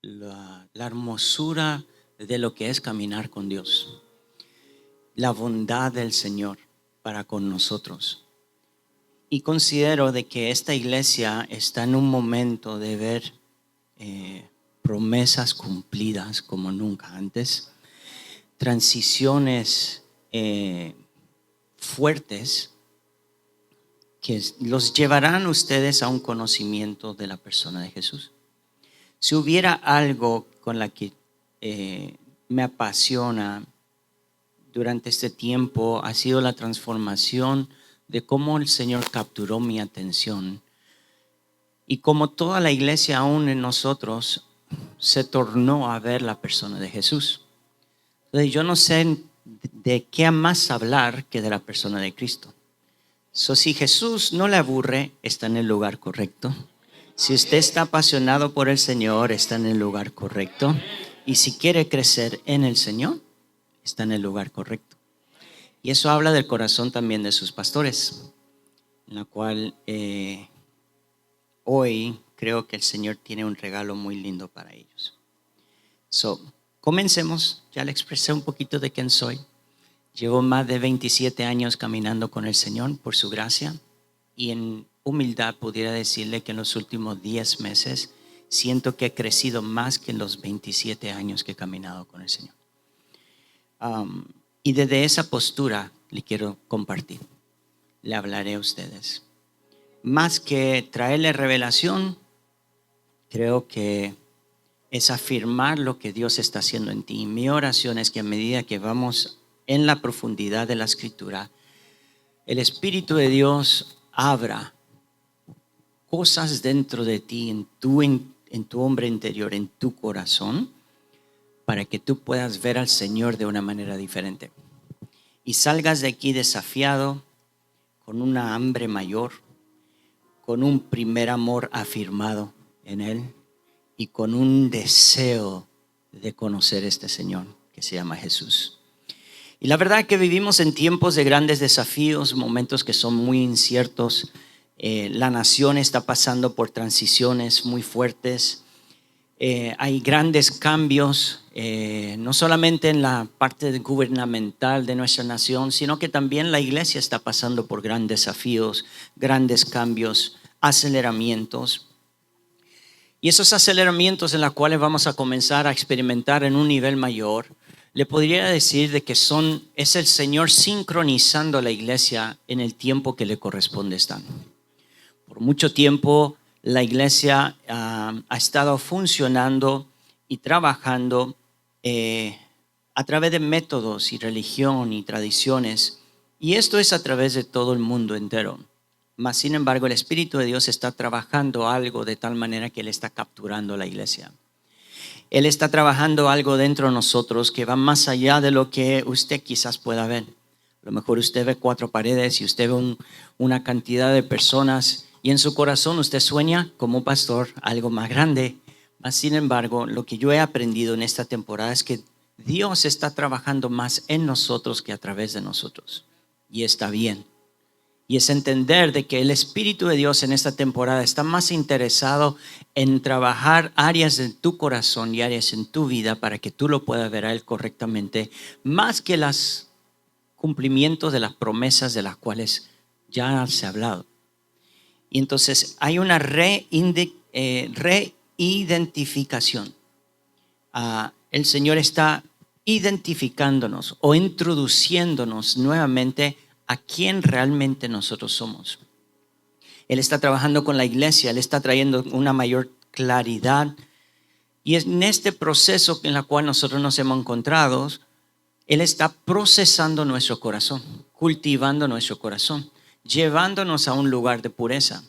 la hermosura de lo que es caminar con Dios, la bondad del Señor para con nosotros. Y considero de que esta iglesia está en un momento de ver promesas cumplidas como nunca antes, transiciones fuertes que los llevarán ustedes a un conocimiento de la persona de Jesús. Si hubiera algo con la que me apasiona durante este tiempo, ha sido la transformación de cómo el Señor capturó mi atención y cómo toda la iglesia aún en nosotros se tornó a ver la persona de Jesús. Entonces yo no sé de qué más hablar que de la persona de Cristo. Si Jesús no le aburre, está en el lugar correcto. Si usted está apasionado por el Señor, está en el lugar correcto. Y si quiere crecer en el Señor, está en el lugar correcto. Y eso habla del corazón también de sus pastores, en la cual hoy creo que el Señor tiene un regalo muy lindo para ellos. Comencemos. Ya le expresé un poquito de quién soy. Llevo más de 27 años caminando con el Señor por su gracia, y en humildad pudiera decirle que en los últimos 10 meses siento que he crecido más que en los 27 años que he caminado con el Señor. Y desde esa postura le quiero compartir, le hablaré a ustedes. Más que traerle revelación, creo que es afirmar lo que Dios está haciendo en ti. Y mi oración es que a medida que vamos en la profundidad de la Escritura, el Espíritu de Dios abra cosas dentro de ti, en tu hombre interior, en tu corazón, para que tú puedas ver al Señor de una manera diferente. Y salgas de aquí desafiado, con una hambre mayor, con un primer amor afirmado en Él y con un deseo de conocer a este Señor que se llama Jesús. Y la verdad es que vivimos en tiempos de grandes desafíos, momentos que son muy inciertos. La nación está pasando por transiciones muy fuertes. Hay grandes cambios, no solamente en la parte gubernamental de nuestra nación, sino que también la iglesia está pasando por grandes desafíos, grandes cambios, aceleramientos. Y esos aceleramientos en los cuales vamos a comenzar a experimentar en un nivel mayor, le podría decir de que es el Señor sincronizando a la iglesia en el tiempo que le corresponde estar. Por mucho tiempo la iglesia ha estado funcionando y trabajando a través de métodos y religión y tradiciones, y esto es a través de todo el mundo entero. Mas, sin embargo, el Espíritu de Dios está trabajando algo de tal manera que Él está capturando la iglesia. Él está trabajando algo dentro de nosotros que va más allá de lo que usted quizás pueda ver. A lo mejor usted ve 4 paredes y usted ve una cantidad de personas, y en su corazón usted sueña como pastor algo más grande. Mas, sin embargo, lo que yo he aprendido en esta temporada es que Dios está trabajando más en nosotros que a través de nosotros. Y está bien. Y es entender de que el Espíritu de Dios en esta temporada está más interesado en trabajar áreas de tu corazón y áreas en tu vida para que tú lo puedas ver a Él correctamente, más que los cumplimientos de las promesas de las cuales ya se ha hablado. Y entonces hay una reidentificación. El Señor está identificándonos o introduciéndonos nuevamente a quién realmente nosotros somos. Él está trabajando con la iglesia, Él está trayendo una mayor claridad, y en este proceso en el cual nosotros nos hemos encontrado, Él está procesando nuestro corazón, cultivando nuestro corazón, llevándonos a un lugar de pureza.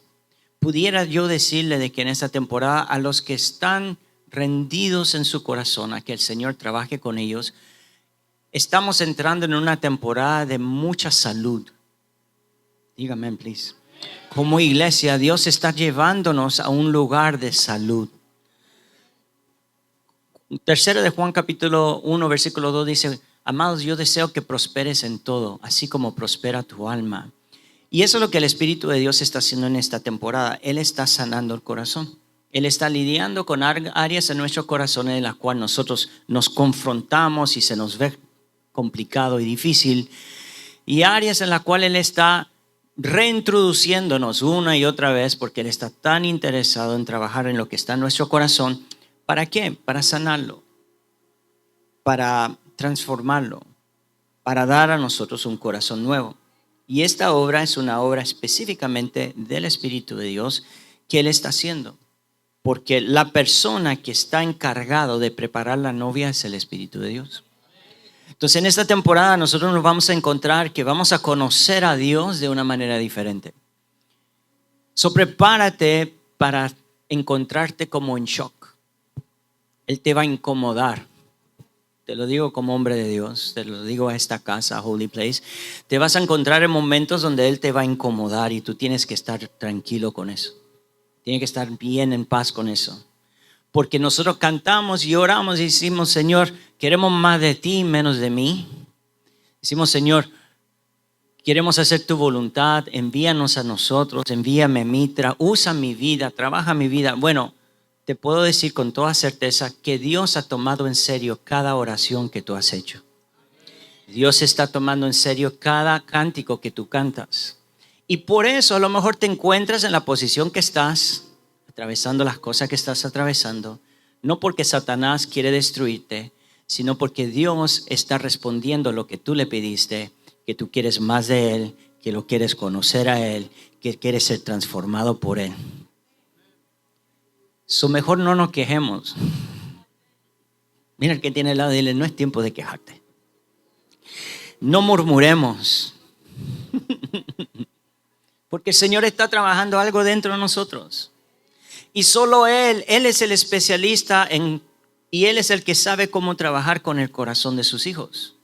Pudiera yo decirle de que en esta temporada a los que están rendidos en su corazón, a que el Señor trabaje con ellos, estamos entrando en una temporada de mucha salud. Dígame, please. Como iglesia, Dios está llevándonos a un lugar de salud. Tercero de Juan capítulo 1 versículo 2 dice: amados, yo deseo que prosperes en todo, así como prospera tu alma. Y eso es lo que el Espíritu de Dios está haciendo en esta temporada. Él está sanando el corazón. Él está lidiando con áreas en nuestro corazón en las cuales nosotros nos confrontamos y se nos ve complicado y difícil, y áreas en las cuales Él está reintroduciéndonos una y otra vez porque Él está tan interesado en trabajar en lo que está en nuestro corazón. ¿Para qué? Para sanarlo, para transformarlo, para dar a nosotros un corazón nuevo. Y esta obra es una obra específicamente del Espíritu de Dios que Él está haciendo. Porque la persona que está encargado de preparar la novia es el Espíritu de Dios. Entonces en esta temporada nosotros nos vamos a encontrar que vamos a conocer a Dios de una manera diferente. So prepárate para encontrarte como en shock. Él te va a incomodar. Te lo digo como hombre de Dios, te lo digo a esta casa, Holy Place. Te vas a encontrar en momentos donde Él te va a incomodar y tú tienes que estar tranquilo con eso. Tienes que estar bien en paz con eso. Porque nosotros cantamos y oramos y decimos, Señor, queremos más de ti, menos de mí. Decimos, Señor, queremos hacer tu voluntad, envíanos a nosotros, envíame a mí, usa mi vida, trabaja mi vida. Bueno, te puedo decir con toda certeza que Dios ha tomado en serio cada oración que tú has hecho. Dios está tomando en serio cada cántico que tú cantas. Y por eso a lo mejor te encuentras en la posición que estás, atravesando las cosas que estás atravesando, no porque Satanás quiere destruirte, sino porque Dios está respondiendo lo que tú le pediste, que tú quieres más de Él, que lo quieres conocer a Él, que quieres ser transformado por Él. Mejor no nos quejemos. Mira el que tiene al lado, dile, no es tiempo de quejarte. No murmuremos. Porque el Señor está trabajando algo dentro de nosotros. Y solo Él es el especialista y Él es el que sabe cómo trabajar con el corazón de sus hijos.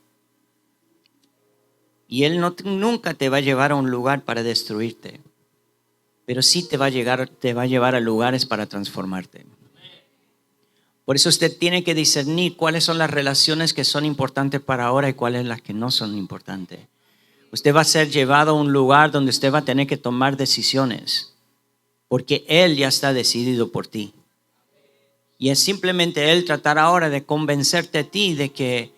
Y Él nunca te va a llevar a un lugar para destruirte, pero sí te va a llevar a lugares para transformarte. Por eso usted tiene que discernir cuáles son las relaciones que son importantes para ahora y cuáles las que no son importantes. Usted va a ser llevado a un lugar donde usted va a tener que tomar decisiones, porque Él ya está decidido por ti. Y es simplemente Él tratar ahora de convencerte a ti de que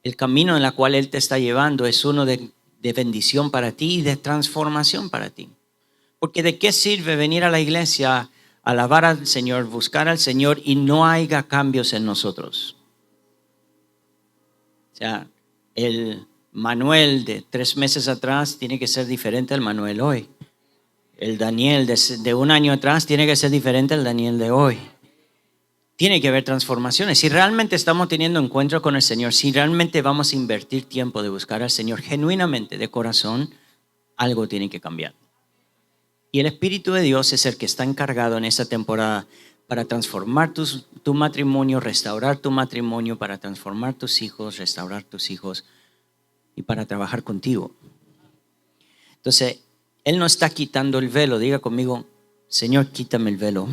el camino en el cual Él te está llevando es uno de bendición para ti y de transformación para ti. Porque ¿de qué sirve venir a la iglesia, alabar al Señor, buscar al Señor y no haya cambios en nosotros? O sea, el Manuel de 3 meses atrás tiene que ser diferente al Manuel hoy. El Daniel de 1 año atrás tiene que ser diferente al Daniel de hoy. Tiene que haber transformaciones. Si realmente estamos teniendo encuentro con el Señor, si realmente vamos a invertir tiempo de buscar al Señor genuinamente, de corazón, algo tiene que cambiar. Y el Espíritu de Dios es el que está encargado en esta temporada para transformar tu matrimonio, restaurar tu matrimonio, para transformar tus hijos, restaurar tus hijos y para trabajar contigo. Entonces, Él no está quitando el velo. Diga conmigo, Señor, quítame el velo.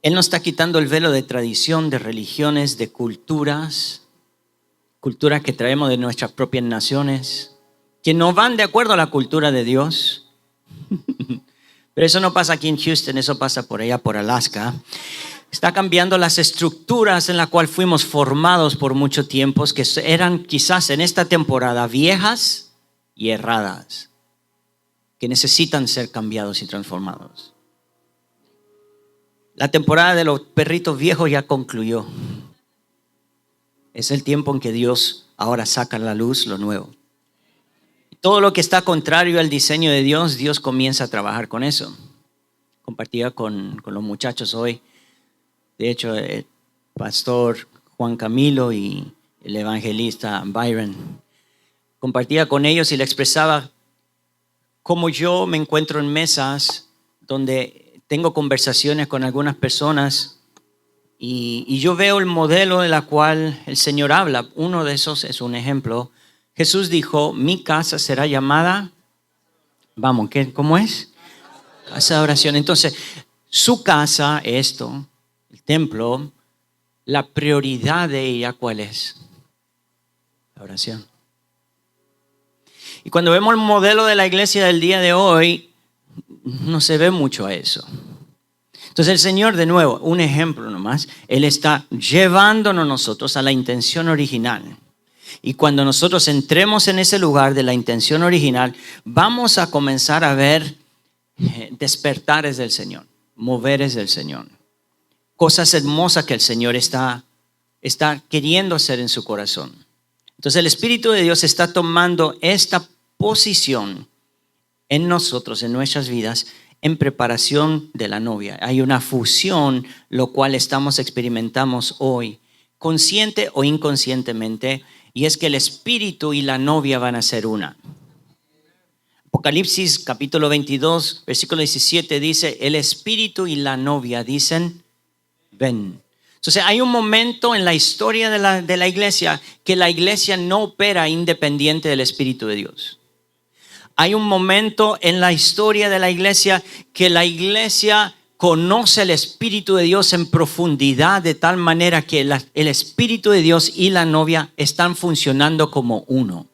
Él no está quitando el velo de tradición, de religiones, de culturas que traemos de nuestras propias naciones, que no van de acuerdo a la cultura de Dios. Pero eso no pasa aquí en Houston, eso pasa por allá, por Alaska. Está cambiando las estructuras en las cuales fuimos formados por mucho tiempo, que eran quizás en esta temporada viejas y erradas, que necesitan ser cambiados y transformados. La temporada de los perritos viejos ya concluyó. Es el tiempo en que Dios ahora saca a la luz lo nuevo. Todo lo que está contrario al diseño de Dios, Dios comienza a trabajar con eso. Compartía con los muchachos hoy. De hecho, el pastor Juan Camilo y el evangelista Byron. Compartía con ellos y le expresaba cómo yo me encuentro en mesas donde tengo conversaciones con algunas personas y yo veo el modelo en la cual el Señor habla. Uno de esos es un ejemplo. Jesús dijo, mi casa será llamada, ¿cómo es? Casa de oración. Entonces, su casa, el templo, la prioridad de ella, ¿cuál es? La oración. Y cuando vemos el modelo de la iglesia del día de hoy, no se ve mucho a eso. Entonces el Señor, de nuevo, un ejemplo nomás, Él está llevándonos nosotros a la intención original. Y cuando nosotros entremos en ese lugar de la intención original, vamos a comenzar a ver despertares del Señor, moveres del Señor. Cosas hermosas que el Señor está queriendo hacer en su corazón. Entonces el Espíritu de Dios está tomando esta posición en nosotros, en nuestras vidas, en preparación de la novia. Hay una fusión, lo cual experimentamos hoy, consciente o inconscientemente, y es que el Espíritu y la novia van a ser una. Apocalipsis capítulo 22, versículo 17 dice, el Espíritu y la novia dicen, ven. Entonces hay un momento en la historia de la iglesia que la iglesia no opera independiente del Espíritu de Dios. Hay un momento en la historia de la iglesia que la iglesia conoce el Espíritu de Dios en profundidad de tal manera que el Espíritu de Dios y la novia están funcionando como uno.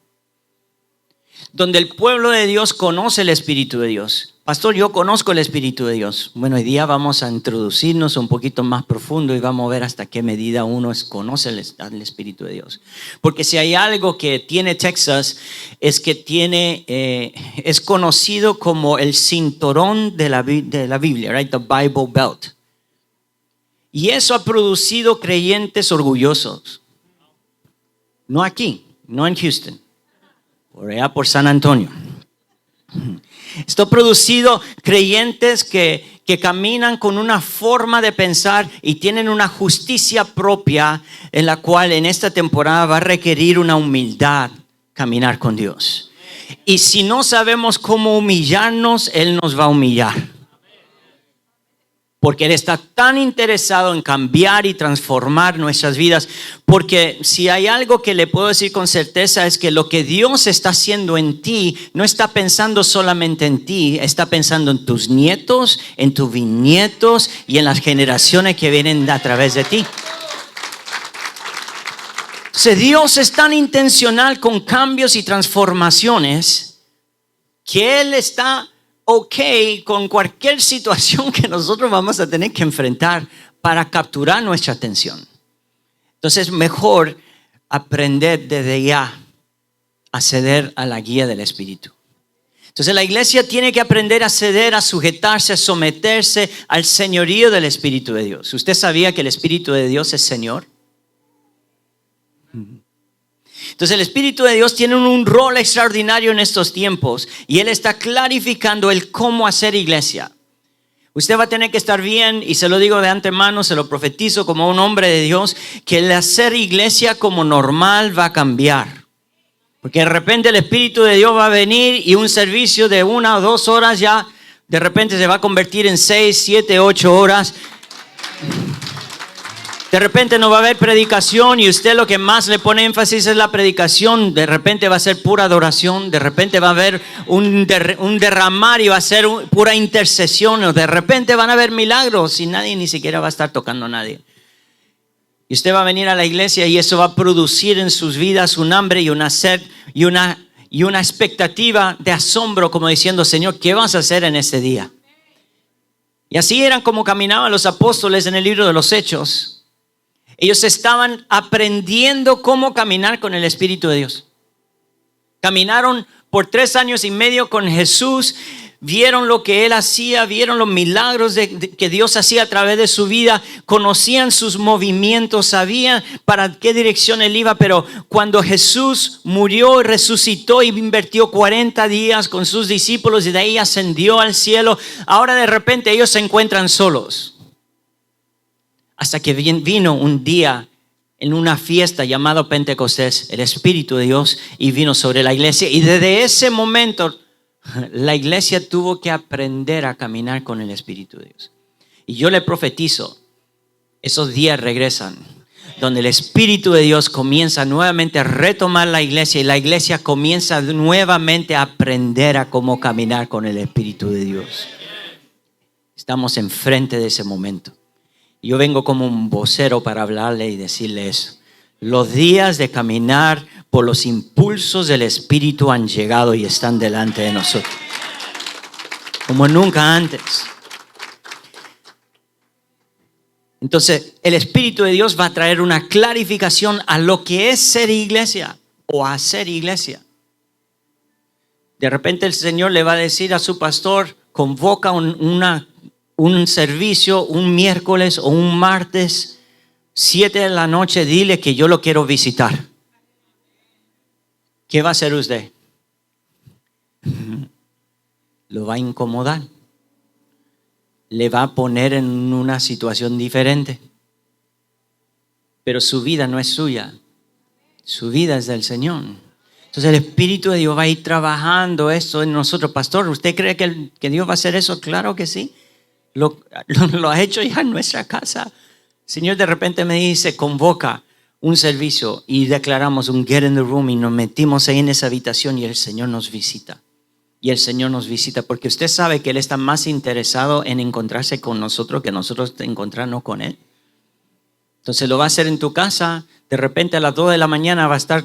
Donde el pueblo de Dios conoce el Espíritu de Dios. Pastor, yo conozco el Espíritu de Dios. Bueno, hoy día vamos a introducirnos un poquito más profundo y vamos a ver hasta qué medida uno conoce el Espíritu de Dios. Porque si hay algo que tiene Texas es que es conocido como el cinturón de la Biblia, right? The Bible Belt. Y eso ha producido creyentes orgullosos. No aquí, no en Houston, por allá por San Antonio. Esto ha producido creyentes que caminan con una forma de pensar y tienen una justicia propia en la cual en esta temporada va a requerir una humildad caminar con Dios. Y si no sabemos cómo humillarnos, Él nos va a humillar. Porque Él está tan interesado en cambiar y transformar nuestras vidas. Porque si hay algo que le puedo decir con certeza es que lo que Dios está haciendo en ti, no está pensando solamente en ti, está pensando en tus nietos, en tus bisnietos y en las generaciones que vienen a través de ti. Entonces, Dios es tan intencional con cambios y transformaciones que Él está ok con cualquier situación que nosotros vamos a tener que enfrentar para capturar nuestra atención. Entonces es mejor aprender desde ya a ceder a la guía del Espíritu. Entonces la iglesia tiene que aprender a ceder, a sujetarse, a someterse al señorío del Espíritu de Dios. ¿Usted sabía que el Espíritu de Dios es Señor? Entonces el Espíritu de Dios tiene un rol extraordinario en estos tiempos y Él está clarificando el cómo hacer iglesia. Usted va a tener que estar bien, y se lo digo de antemano, se lo profetizo como un hombre de Dios, que el hacer iglesia como normal va a cambiar. Porque de repente el Espíritu de Dios va a venir y un servicio de 1 o 2 horas ya de repente se va a convertir en 6, 7, 8 horas. De repente no va a haber predicación y usted lo que más le pone énfasis es la predicación. De repente va a ser pura adoración. De repente va a haber un derramar y va a ser pura intercesión. O de repente van a haber milagros y nadie ni siquiera va a estar tocando a nadie. Y usted va a venir a la iglesia y eso va a producir en sus vidas un hambre y una sed y una expectativa de asombro, como diciendo, Señor, ¿qué vas a hacer en este día? Y así eran como caminaban los apóstoles en el libro de los Hechos. Ellos estaban aprendiendo cómo caminar con el Espíritu de Dios. Caminaron por 3 años y medio con Jesús, vieron lo que Él hacía, vieron los milagros que Dios hacía a través de su vida, conocían sus movimientos, sabían para qué dirección Él iba, pero cuando Jesús murió y resucitó y invirtió 40 días con sus discípulos y de ahí ascendió al cielo, ahora de repente ellos se encuentran solos. Hasta que vino un día en una fiesta llamada Pentecostés, el Espíritu de Dios y vino sobre la iglesia. Y desde ese momento la iglesia tuvo que aprender a caminar con el Espíritu de Dios. Y yo le profetizo, esos días regresan, donde el Espíritu de Dios comienza nuevamente a retomar la iglesia y la iglesia comienza nuevamente a aprender a cómo caminar con el Espíritu de Dios. Estamos enfrente de ese momento. Yo vengo como un vocero para hablarle y decirle eso. Los días de caminar por los impulsos del Espíritu han llegado y están delante de nosotros. Como nunca antes. Entonces, el Espíritu de Dios va a traer una clarificación a lo que es ser iglesia o hacer iglesia. De repente el Señor le va a decir a su pastor, convoca un servicio un miércoles o un martes, 7 de la noche, dile que yo lo quiero visitar. ¿Qué va a hacer usted? Lo va a incomodar. Le va a poner en una situación diferente. Pero su vida no es suya. Su vida es del Señor. Entonces el Espíritu de Dios va a ir trabajando eso en nosotros. Pastor, ¿usted cree que Dios va a hacer eso? Claro que sí. Lo ha hecho ya en nuestra casa. El Señor de repente me dice, convoca un servicio y declaramos un get in the room y nos metimos ahí en esa habitación y el Señor nos visita. Y el Señor nos visita porque usted sabe que Él está más interesado en encontrarse con nosotros que nosotros encontrarnos con Él. Entonces lo va a hacer en tu casa. De repente a las 2 de la mañana va a estar,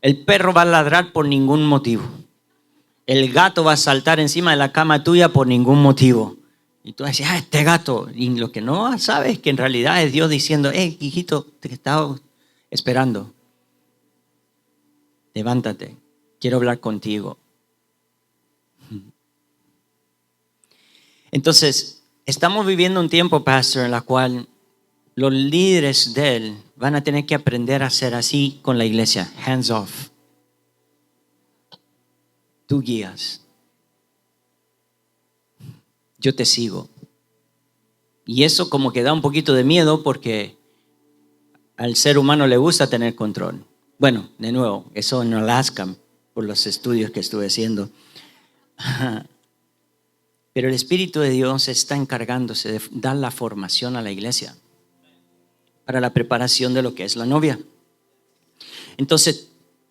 el perro va a ladrar por ningún motivo. El gato va a saltar encima de la cama tuya por ningún motivo. Y tú dices, este gato. Y lo que no sabes es que en realidad es Dios diciendo, hijito, te estaba esperando. Levántate, quiero hablar contigo. Entonces, estamos viviendo un tiempo, pastor, en la cual los líderes de Él van a tener que aprender a ser así con la iglesia. Hands off. Tú guías. Yo te sigo. Y eso como que da un poquito de miedo porque al ser humano le gusta tener control. Bueno, de nuevo, eso en Alaska, por los estudios que estuve haciendo. Pero el Espíritu de Dios está encargándose de dar la formación a la iglesia para la preparación de lo que es la novia. Entonces,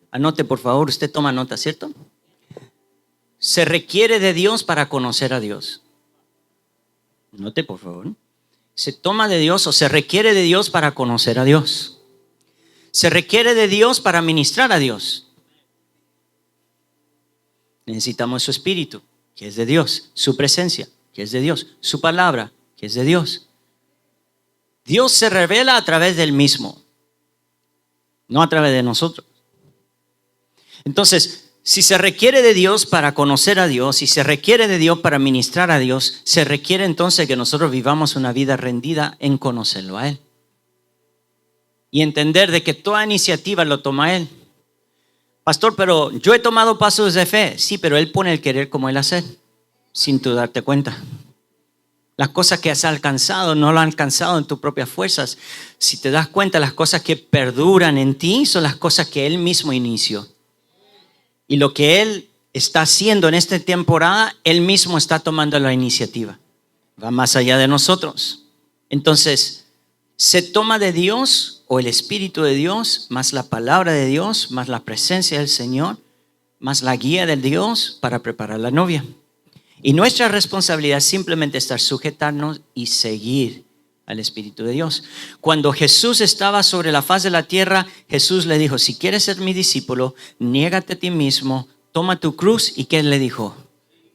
anote por favor, usted toma nota, ¿cierto? Se requiere de Dios para conocer a Dios. Note por favor. Se toma de Dios o se requiere de Dios para conocer a Dios. Se requiere de Dios para ministrar a Dios. Necesitamos su Espíritu, que es de Dios, su presencia, que es de Dios, su palabra, que es de Dios. Dios se revela a través del mismo, no a través de nosotros. Entonces, si se requiere de Dios para conocer a Dios, si se requiere de Dios para ministrar a Dios, se requiere entonces que nosotros vivamos una vida rendida en conocerlo a Él. Y entender de que toda iniciativa lo toma Él. Pastor, pero yo he tomado pasos de fe. Sí, pero Él pone el querer como el hacer, sin tú darte cuenta. Las cosas que has alcanzado no lo has alcanzado en tus propias fuerzas. Si te das cuenta, las cosas que perduran en ti son las cosas que Él mismo inició. Y lo que Él está haciendo en esta temporada, Él mismo está tomando la iniciativa. Va más allá de nosotros. Entonces, se toma de Dios o el Espíritu de Dios, más la palabra de Dios, más la presencia del Señor, más la guía de Dios para preparar la novia. Y nuestra responsabilidad es simplemente estar sujetarnos y seguir al Espíritu de Dios. Cuando Jesús estaba sobre la faz de la tierra, Jesús le dijo, si quieres ser mi discípulo, niégate a ti mismo, toma tu cruz. ¿Y qué le dijo?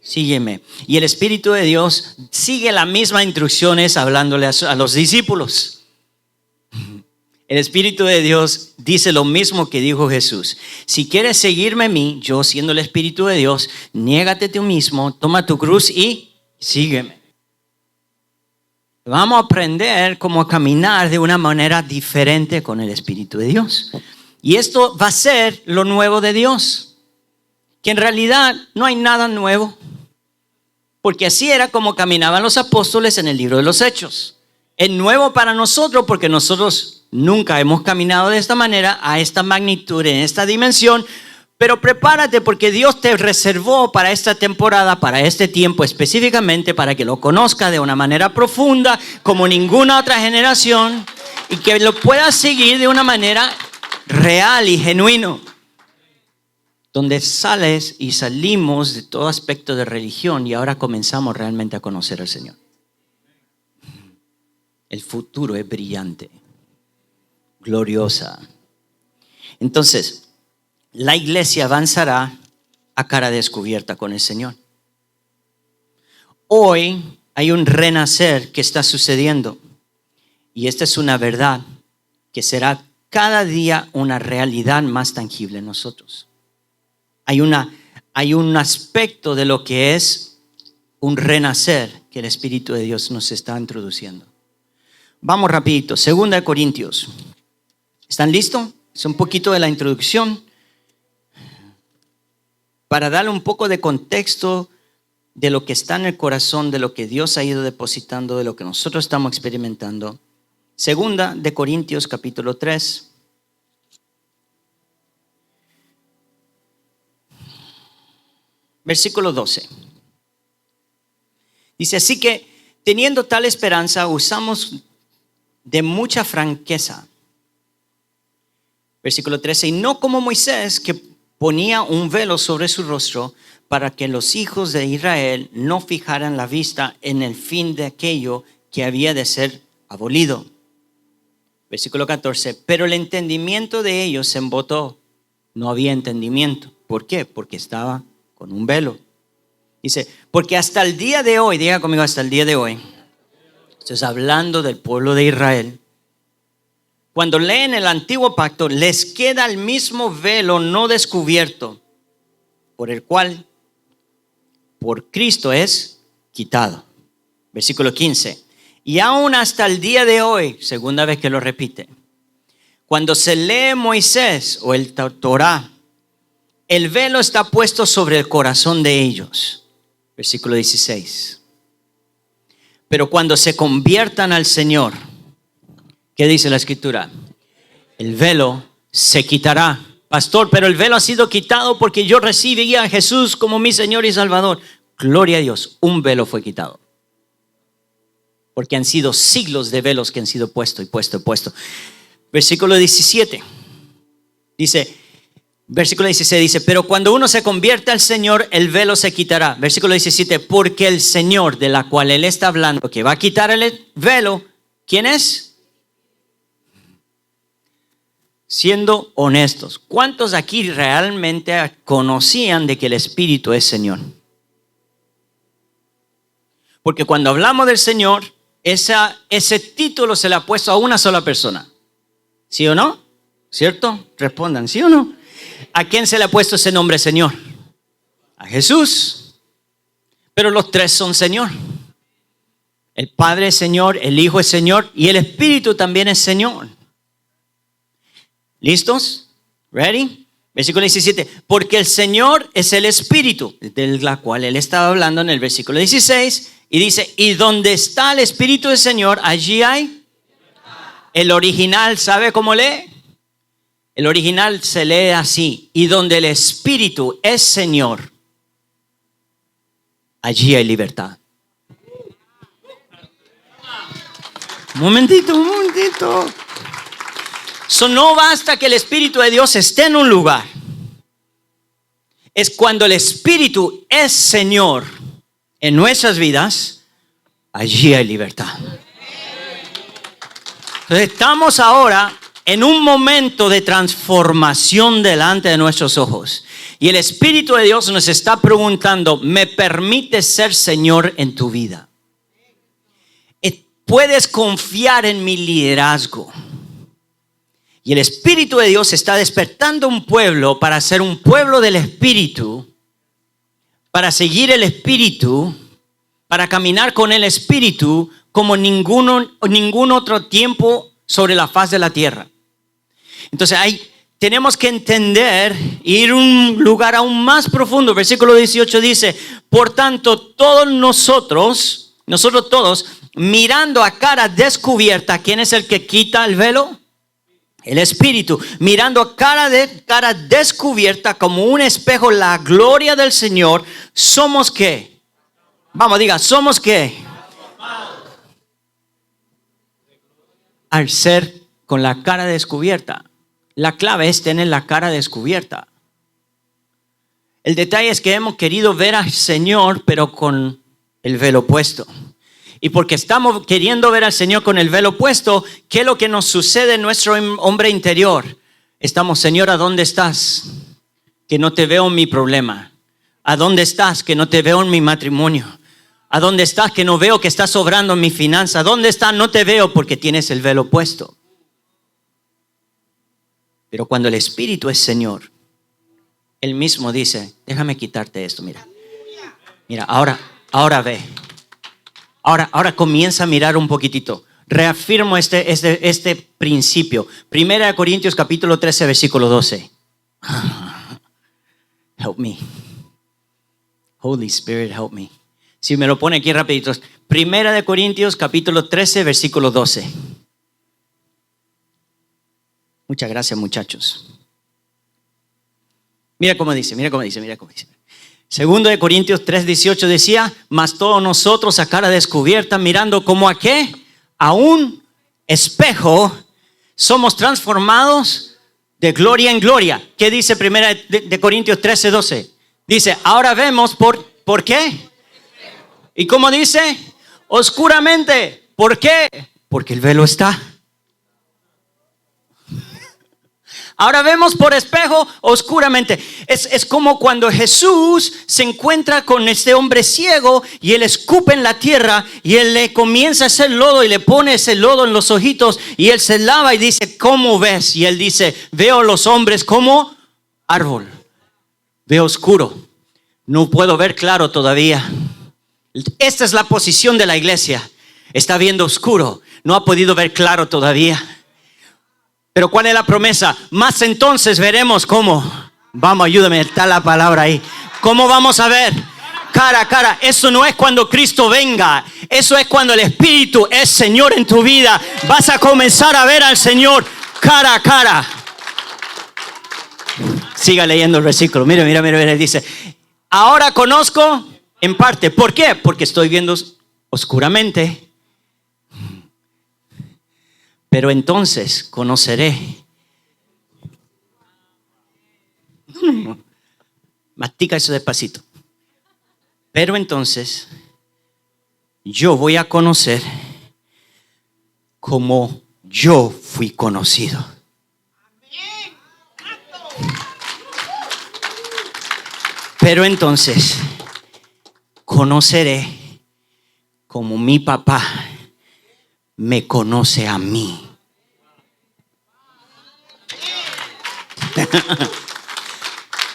Sígueme. Y el Espíritu de Dios sigue las mismas instrucciones hablándole a los discípulos. El Espíritu de Dios dice lo mismo que dijo Jesús. Si quieres seguirme a mí, yo siendo el Espíritu de Dios, niégate a ti mismo, toma tu cruz y sígueme. Vamos a aprender cómo caminar de una manera diferente con el Espíritu de Dios. Y esto va a ser lo nuevo de Dios. Que en realidad no hay nada nuevo. Porque así era como caminaban los apóstoles en el libro de los Hechos. Es nuevo para nosotros porque nosotros nunca hemos caminado de esta manera, a esta magnitud, en esta dimensión. Pero prepárate porque Dios te reservó para esta temporada, para este tiempo específicamente, para que lo conozcas de una manera profunda, como ninguna otra generación, y que lo puedas seguir de una manera real y genuino. Donde sales y salimos de todo aspecto de religión y ahora comenzamos realmente a conocer al Señor. El futuro es brillante, gloriosa. Entonces, la iglesia avanzará a cara descubierta con el Señor. Hoy hay un renacer que está sucediendo. Y esta es una verdad que será cada día una realidad más tangible en nosotros. Hay un aspecto de lo que es un renacer que el Espíritu de Dios nos está introduciendo. Vamos rapidito, 2 Corintios. ¿Están listos? Es un poquito de la introducción para darle un poco de contexto de lo que está en el corazón, de lo que Dios ha ido depositando, de lo que nosotros estamos experimentando. 2 Corintios capítulo 3. Versículo 12. Dice, así que teniendo tal esperanza, usamos de mucha franqueza. Versículo 13, y no como Moisés, que ponía un velo sobre su rostro para que los hijos de Israel no fijaran la vista en el fin de aquello que había de ser abolido. Versículo 14, pero el entendimiento de ellos se embotó. No había entendimiento. ¿Por qué? Porque estaba con un velo. Dice, porque hasta el día de hoy, diga conmigo, hasta el día de hoy, estoy hablando del pueblo de Israel. Cuando leen el antiguo pacto, les queda el mismo velo no descubierto, por el cual, por Cristo es quitado. Versículo 15. Y aún hasta el día de hoy, segunda vez que lo repite, cuando se lee Moisés o el Torá, el velo está puesto sobre el corazón de ellos. Versículo 16. Pero cuando se conviertan al Señor, ¿qué dice la Escritura? El velo se quitará. Pastor, pero el velo ha sido quitado porque yo recibí a Jesús como mi Señor y Salvador. Gloria a Dios, un velo fue quitado. Porque han sido siglos de velos que han sido puesto. Versículo 17. Versículo 16 dice, pero cuando uno se convierte al Señor, el velo se quitará. Versículo 17, porque el Señor de la cual Él está hablando, que va a quitar el velo, ¿quién es? Siendo honestos, ¿cuántos aquí realmente conocían de que el Espíritu es Señor? Porque cuando hablamos del Señor, ese título se le ha puesto a una sola persona. ¿Sí o no? ¿Cierto? Respondan, ¿sí o no? ¿A quién se le ha puesto ese nombre Señor? A Jesús. Pero los tres son Señor. El Padre es Señor, el Hijo es Señor y el Espíritu también es Señor. ¿Listos? ¿Ready? Versículo 17. Porque el Señor es el Espíritu, de la cual Él estaba hablando en el versículo 16. Y dice, y donde está el Espíritu del Señor, allí hay. El original, ¿sabe cómo lee? El original se lee así. Y donde el Espíritu es Señor, allí hay libertad. Un momentito. No basta que el Espíritu de Dios esté en un lugar. Es cuando el Espíritu es Señor en nuestras vidas, allí hay libertad. Entonces estamos ahora en un momento de transformación delante de nuestros ojos. Y el Espíritu de Dios nos está preguntando, ¿me permites ser Señor en tu vida? ¿Puedes confiar en mi liderazgo? Y el Espíritu de Dios está despertando un pueblo para ser un pueblo del Espíritu, para seguir el Espíritu, para caminar con el Espíritu como ningún otro tiempo sobre la faz de la tierra. Entonces tenemos que entender e ir a un lugar aún más profundo. Versículo 18 dice, por tanto, todos nosotros todos, mirando a cara descubierta, ¿quién es el que quita el velo? El Espíritu, mirando a cara descubierta como un espejo la gloria del Señor, ¿somos qué? Vamos, diga, ¿somos qué? Al ser con la cara descubierta. La clave es tener la cara descubierta. El detalle es que hemos querido ver al Señor, pero con el velo puesto. Y porque estamos queriendo ver al Señor con el velo puesto, ¿qué es lo que nos sucede en nuestro hombre interior? Estamos, Señor, ¿a dónde estás? Que no te veo en mi problema. ¿A dónde estás? Que no te veo en mi matrimonio. ¿A dónde estás que no veo que estás sobrando en mi finanza? ¿Dónde estás? No te veo porque tienes el velo puesto. Pero cuando el Espíritu es Señor, Él mismo dice, déjame quitarte esto, mira. Mira, ahora ve. Ahora comienza a mirar un poquitito. Reafirmo este principio. Primera de Corintios capítulo 13, versículo 12. Help me. Holy Spirit, help me. Si me lo pone aquí rapidito. Primera de Corintios capítulo 13, versículo 12. Muchas gracias, muchachos. Mira cómo dice. Segundo de Corintios 3:18 decía, mas todos nosotros a cara descubierta, mirando como a qué, a un espejo, somos transformados de gloria en gloria. ¿Qué dice primera de Corintios 13:12? Dice, ahora vemos ¿por qué? ¿Y cómo dice? Oscuramente. ¿Por qué? Porque el velo está. Ahora vemos por espejo oscuramente. Es como cuando Jesús se encuentra con este hombre ciego y él escupe en la tierra y él le comienza a hacer lodo y le pone ese lodo en los ojitos y él se lava y dice, ¿cómo ves? Y él dice, veo los hombres como árbol. Veo oscuro. No puedo ver claro todavía. Esta es la posición de la iglesia. Está viendo oscuro. No ha podido ver claro todavía. Pero ¿cuál es la promesa? Más entonces veremos cómo. Vamos, ayúdame, está la palabra ahí. ¿Cómo vamos a ver? Cara a cara. Eso no es cuando Cristo venga. Eso es cuando el Espíritu es Señor en tu vida. Vas a comenzar a ver al Señor cara a cara. Siga leyendo el versículo. Mira. Dice, ahora conozco en parte. ¿Por qué? Porque estoy viendo oscuramente. Pero entonces conoceré. Mastica eso despacito. Pero entonces yo voy a conocer como yo fui conocido. Pero entonces conoceré como mi papá me conoce a mí.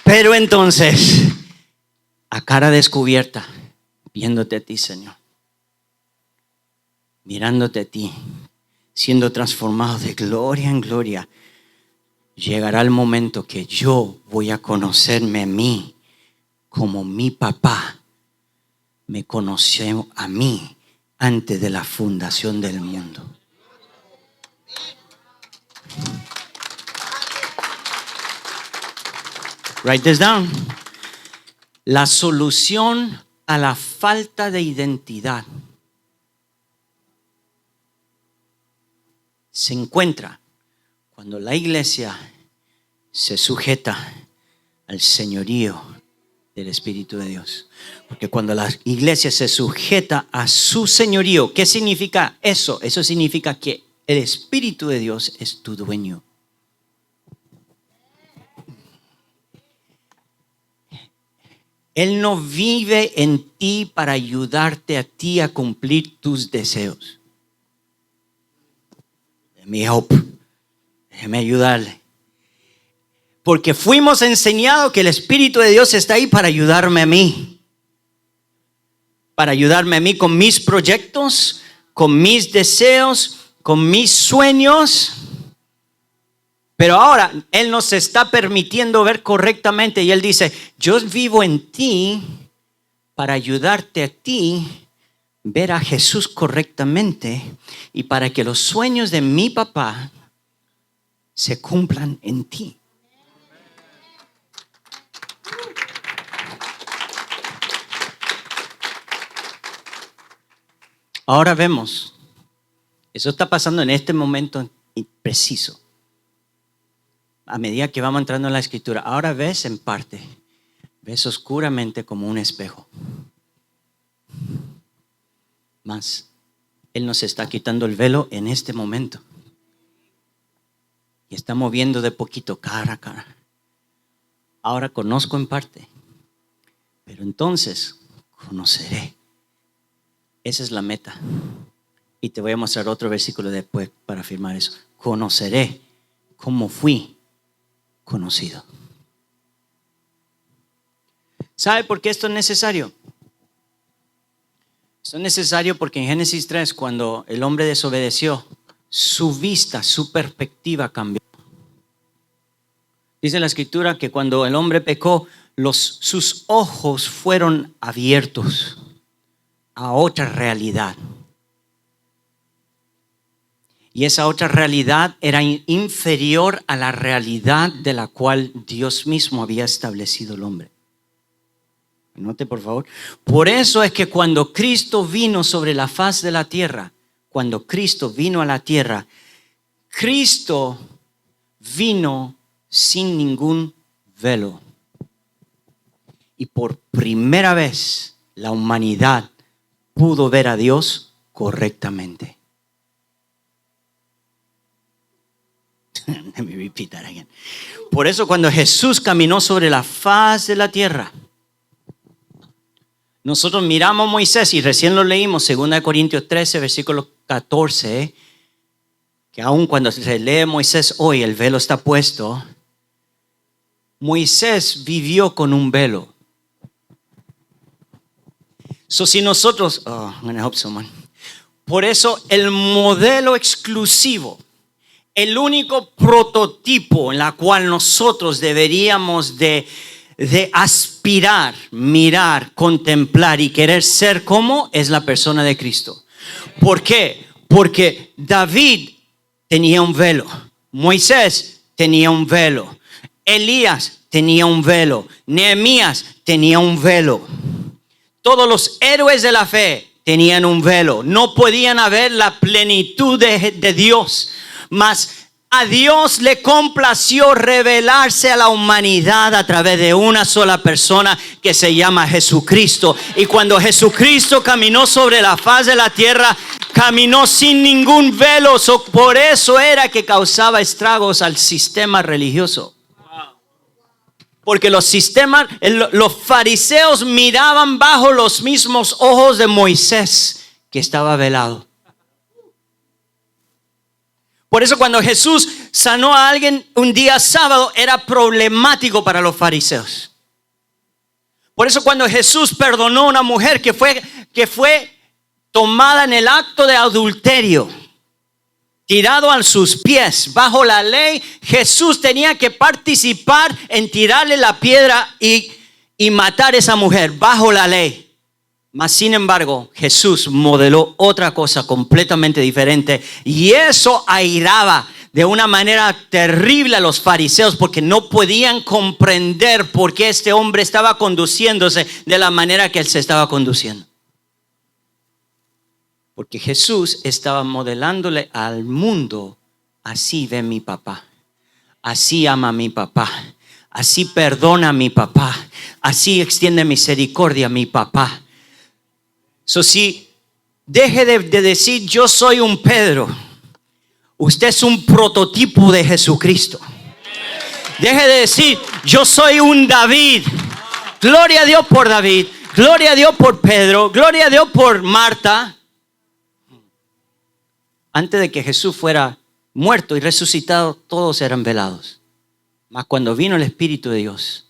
Pero entonces, a cara descubierta, viéndote a ti, Señor, mirándote a ti, siendo transformado de gloria en gloria, llegará el momento que yo voy a conocerme a mí como mi papá me conoció a mí antes de la fundación del mundo. Write this down. La solución a la falta de identidad se encuentra cuando la iglesia se sujeta al señorío del Espíritu de Dios. Porque cuando la iglesia se sujeta a su señorío, ¿qué significa eso? Eso significa que el Espíritu de Dios es tu dueño. Él no vive en ti para ayudarte a ti a cumplir tus deseos. Déjeme ayudarle. Porque fuimos enseñados que el Espíritu de Dios está ahí para ayudarme a mí. Para ayudarme a mí con mis proyectos, con mis deseos, con mis sueños. Pero ahora Él nos está permitiendo ver correctamente y Él dice, yo vivo en ti para ayudarte a ti ver a Jesús correctamente y para que los sueños de mi papá se cumplan en ti. Ahora vemos, eso está pasando en este momento preciso. A medida que vamos entrando en la escritura, ahora ves en parte, ves oscuramente como un espejo. Mas Él nos está quitando el velo en este momento. Y está moviendo de poquito cara a cara. Ahora conozco en parte, pero entonces conoceré Esa es la meta. Y te voy a mostrar otro versículo después para afirmar eso. Conoceré cómo fui conocido. ¿Sabe por qué esto es necesario? Esto es necesario porque en Génesis 3, cuando el hombre desobedeció, su vista, su perspectiva cambió. Dice la Escritura que cuando el hombre pecó, sus ojos fueron abiertos a otra realidad. Y esa otra realidad era inferior a la realidad de la cual Dios mismo había establecido el hombre. Note, por favor. Por eso es que cuando Cristo vino sobre la faz de la tierra, cuando Cristo vino a la tierra, Cristo vino sin ningún velo. Y por primera vez la humanidad pudo ver a Dios correctamente. Let me repeat that again. Por eso cuando Jesús caminó sobre la faz de la tierra, nosotros miramos a Moisés y recién lo leímos, 2 Corintios 13, versículo 14, que aun cuando se lee Moisés hoy, el velo está puesto. Moisés vivió con un velo. Si nosotros, I'm going to help someone. Por eso el modelo exclusivo, el único prototipo en la cual nosotros deberíamos de aspirar, mirar, contemplar y querer ser como es la persona de Cristo. ¿Por qué? Porque David tenía un velo, Moisés tenía un velo, Elías tenía un velo, Nehemías tenía un velo. Todos los héroes de la fe tenían un velo. No podían ver la plenitud de Dios, mas a Dios le complació revelarse a la humanidad a través de una sola persona que se llama Jesucristo. Y cuando Jesucristo caminó sobre la faz de la tierra, caminó sin ningún velo. Por eso era que causaba estragos al sistema religioso. Porque los fariseos miraban bajo los mismos ojos de Moisés, que estaba velado. Por eso cuando Jesús sanó a alguien un día sábado era problemático para los fariseos. Por eso cuando Jesús perdonó a una mujer que fue tomada en el acto de adulterio, tirado a sus pies, bajo la ley, Jesús tenía que participar en tirarle la piedra y matar a esa mujer bajo la ley. Mas sin embargo, Jesús modeló otra cosa completamente diferente y eso airaba de una manera terrible a los fariseos porque no podían comprender por qué este hombre estaba conduciéndose de la manera que él se estaba conduciendo. Porque Jesús estaba modelándole al mundo: así ve mi papá, así ama a mi papá, así perdona a mi papá, así extiende misericordia a mi papá. Si deje de decir yo soy un Pedro, usted es un prototipo de Jesucristo. Deje de decir yo soy un David. Gloria a Dios por David, gloria a Dios por Pedro, gloria a Dios por Marta. Antes de que Jesús fuera muerto y resucitado, todos eran velados. Mas cuando vino el Espíritu de Dios,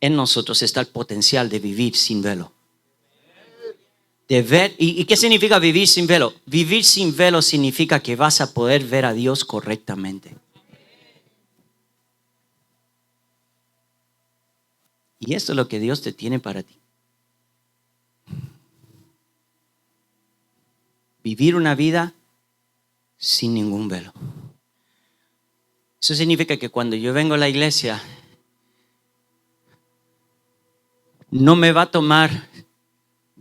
en nosotros está el potencial de vivir sin velo. De ver, ¿y qué significa vivir sin velo? Vivir sin velo significa que vas a poder ver a Dios correctamente. Y esto es lo que Dios te tiene para ti. Vivir una vida sin ningún velo. Eso significa que cuando yo vengo a la iglesia, no me va a tomar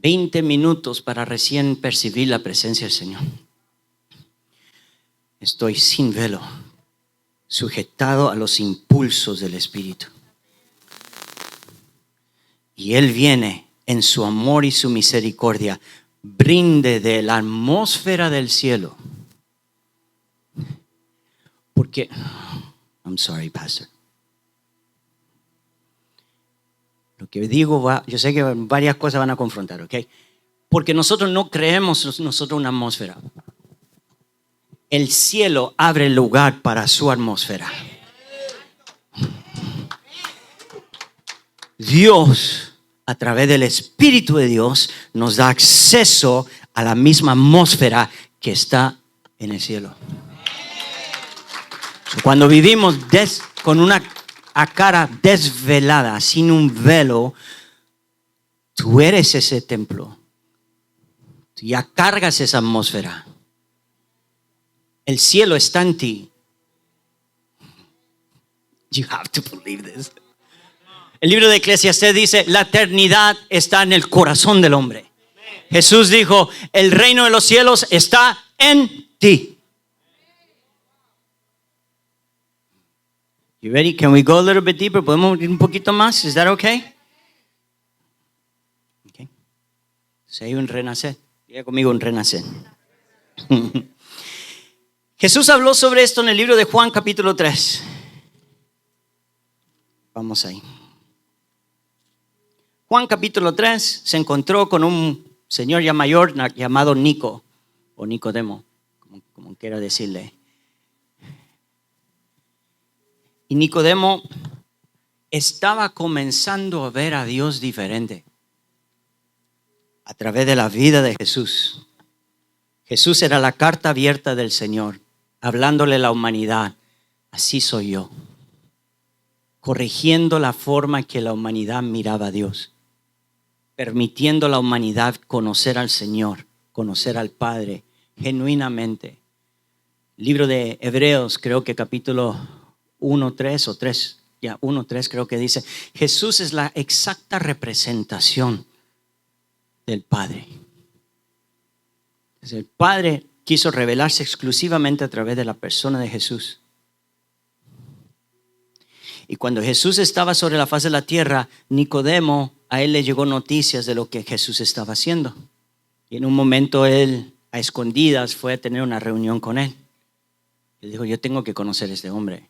20 minutos para recién percibir la presencia del Señor. Estoy sin velo, sujetado a los impulsos del Espíritu. Y Él viene en su amor y su misericordia, brinde de la atmósfera del cielo. Porque, I'm sorry, pastor. Lo que digo yo sé que varias cosas van a confrontar, ¿ok? Porque nosotros no creemos nosotros una atmósfera. El cielo abre lugar para su atmósfera. Dios, a través del Espíritu de Dios, nos da acceso a la misma atmósfera que está en el cielo. Cuando vivimos con una cara desvelada, sin un velo, tú eres ese templo. Tú ya cargas esa atmósfera. El cielo está en ti. You have to believe this. El libro de Eclesiastés dice, la eternidad está en el corazón del hombre. Jesús dijo, el reino de los cielos está en ti. You ready? Can we go a little bit deeper? ¿Podemos ir un poquito más? Is that okay? Okay. Si hay un renacer, diga conmigo un renacer. Jesús habló sobre esto en el libro de Juan capítulo 3. Vamos ahí. Juan capítulo 3 se encontró con un señor ya mayor llamado Nico, o Nicodemo, como quiera decirle. Y Nicodemo estaba comenzando a ver a Dios diferente a través de la vida de Jesús. Jesús era la carta abierta del Señor, hablándole a la humanidad, así soy yo, corrigiendo la forma que la humanidad miraba a Dios, permitiendo a la humanidad conocer al Señor, conocer al Padre genuinamente. Libro de Hebreos, creo que capítulo 1:3 o 3, 1:3 creo que dice, Jesús es la exacta representación del Padre. El Padre quiso revelarse exclusivamente a través de la persona de Jesús. Y cuando Jesús estaba sobre la faz de la tierra, Nicodemo, a él le llegó noticias de lo que Jesús estaba haciendo. Y en un momento él, a escondidas, fue a tener una reunión con él. Él dijo, yo tengo que conocer a este hombre,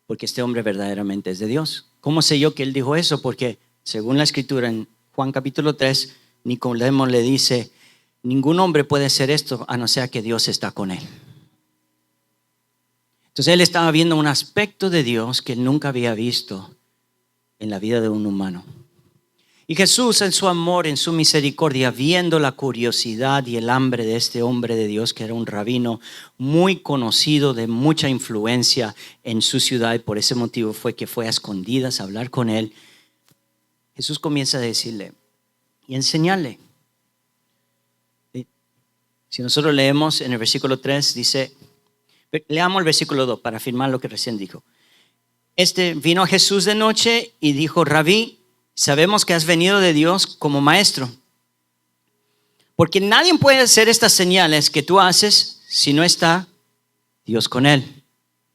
porque este hombre verdaderamente es de Dios. ¿Cómo sé yo que él dijo eso? Porque según la escritura en Juan capítulo 3, Nicodemo le dice, ningún hombre puede hacer esto a no ser que Dios está con él. Entonces él estaba viendo un aspecto de Dios que él nunca había visto en la vida de un humano. Y Jesús, en su amor, en su misericordia, viendo la curiosidad y el hambre de este hombre de Dios, que era un rabino muy conocido, de mucha influencia en su ciudad, y por ese motivo fue que fue a escondidas a hablar con él. Jesús comienza a decirle y enseñarle. Si nosotros leemos en el versículo 3, dice, leamos el versículo 2 para afirmar lo que recién dijo. Vino a Jesús de noche y dijo, Rabí, sabemos que has venido de Dios como maestro, porque nadie puede hacer estas señales que tú haces si no está Dios con él.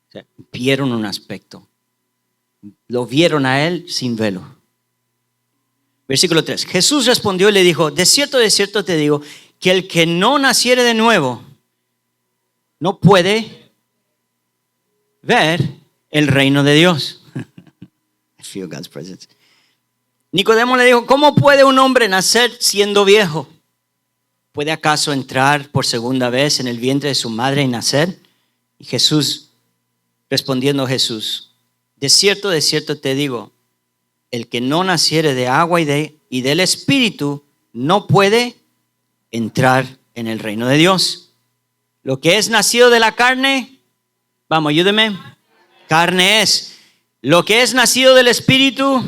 O sea, vieron un aspecto, lo vieron a él sin velo. Versículo 3, Jesús respondió y le dijo, de cierto te digo, que el que no naciere de nuevo no puede ver el reino de Dios. I feel God's presence. Nicodemo le dijo, ¿cómo puede un hombre nacer siendo viejo? ¿Puede acaso entrar por segunda vez en el vientre de su madre y nacer? Y Jesús, respondiendo Jesús, de cierto te digo, el que no naciere de agua y del Espíritu no puede entrar en el reino de Dios. Lo que es nacido de la carne, vamos, ayúdeme, carne es. Lo que es nacido del Espíritu,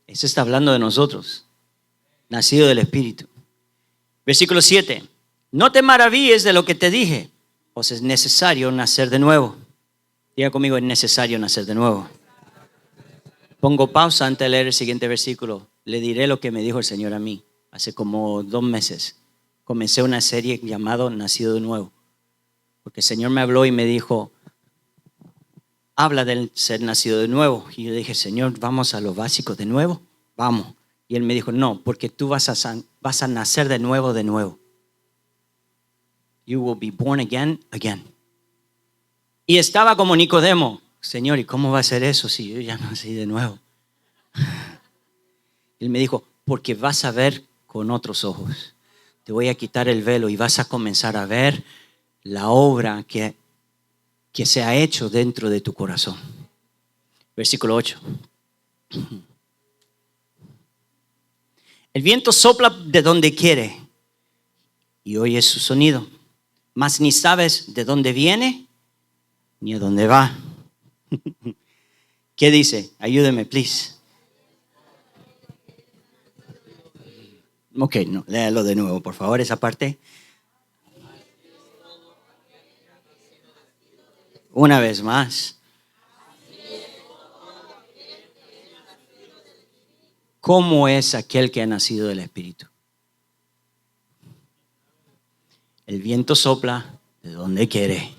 eso está hablando de nosotros, nacido del Espíritu. Versículo 7, no te maravilles de lo que te dije, pues es necesario nacer de nuevo. Diga conmigo, es necesario nacer de nuevo. Pongo pausa antes de leer el siguiente versículo. Le diré lo que me dijo el Señor a mí. Hace como 2 meses comencé una serie llamada Nacido de Nuevo. Porque el Señor me habló y me dijo, habla del ser nacido de nuevo. Y yo dije, Señor, vamos a lo básico de nuevo. Vamos. Y Él me dijo, no, porque tú vas a nacer de nuevo. You will be born again. Y estaba como Nicodemo. Señor, ¿y cómo va a ser eso si yo ya nací de nuevo? Él me dijo, porque vas a ver con otros ojos. Te voy a quitar el velo y vas a comenzar a ver la obra que se ha hecho dentro de tu corazón. Versículo 8. El viento sopla de donde quiere y oyes su sonido, mas ni sabes de dónde viene ni a dónde va. ¿Qué dice? Ayúdeme, please. Ok, no, léalo de nuevo, por favor, esa parte. Una vez más. ¿Cómo es aquel que ha nacido del Espíritu? El viento sopla de donde quiere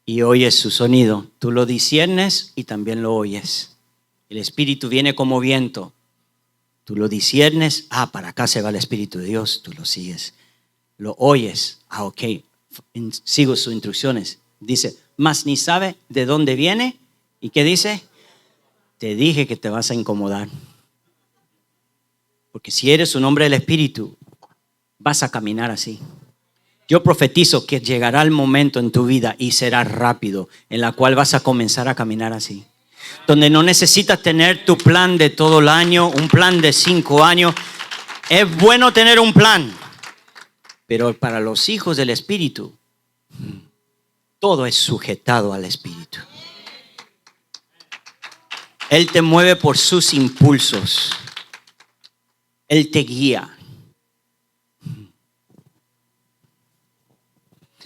y oyes su sonido. Tú lo disciernes y también lo oyes. El Espíritu viene como viento. Tú lo disciernes. Para acá se va el Espíritu de Dios. Tú lo sigues. Lo oyes. Ok. Sigo sus instrucciones. Dice, mas ni sabe de dónde viene. ¿Y qué dice? Te dije que te vas a incomodar. Porque si eres un hombre del Espíritu, vas a caminar así. Yo profetizo que llegará el momento en tu vida y será rápido, en la cual vas a comenzar a caminar así. Donde no necesitas tener tu plan de todo el año, un plan de 5 años. Es bueno tener un plan, pero para los hijos del Espíritu, todo es sujetado al Espíritu. Él te mueve por sus impulsos. Él te guía.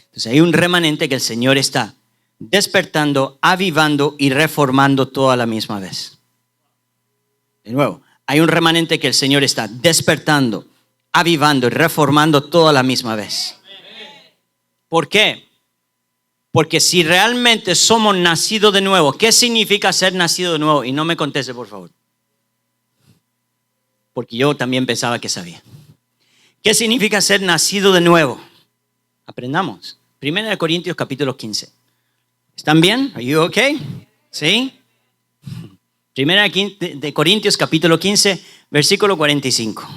Entonces hay un remanente que el Señor está despertando, avivando y reformando todo a la misma vez. De nuevo, hay un remanente que el Señor está despertando, avivando y reformando todo a la misma vez. ¿Por qué? Porque si realmente somos nacidos de nuevo, ¿qué significa ser nacido de nuevo? Y no me conteste, por favor. Porque yo también pensaba que sabía. ¿Qué significa ser nacido de nuevo? Aprendamos. 1 Corintios capítulo 15. ¿Están bien? ¿Are you okay? ¿Sí? 1 Corintios capítulo 15, versículo 45.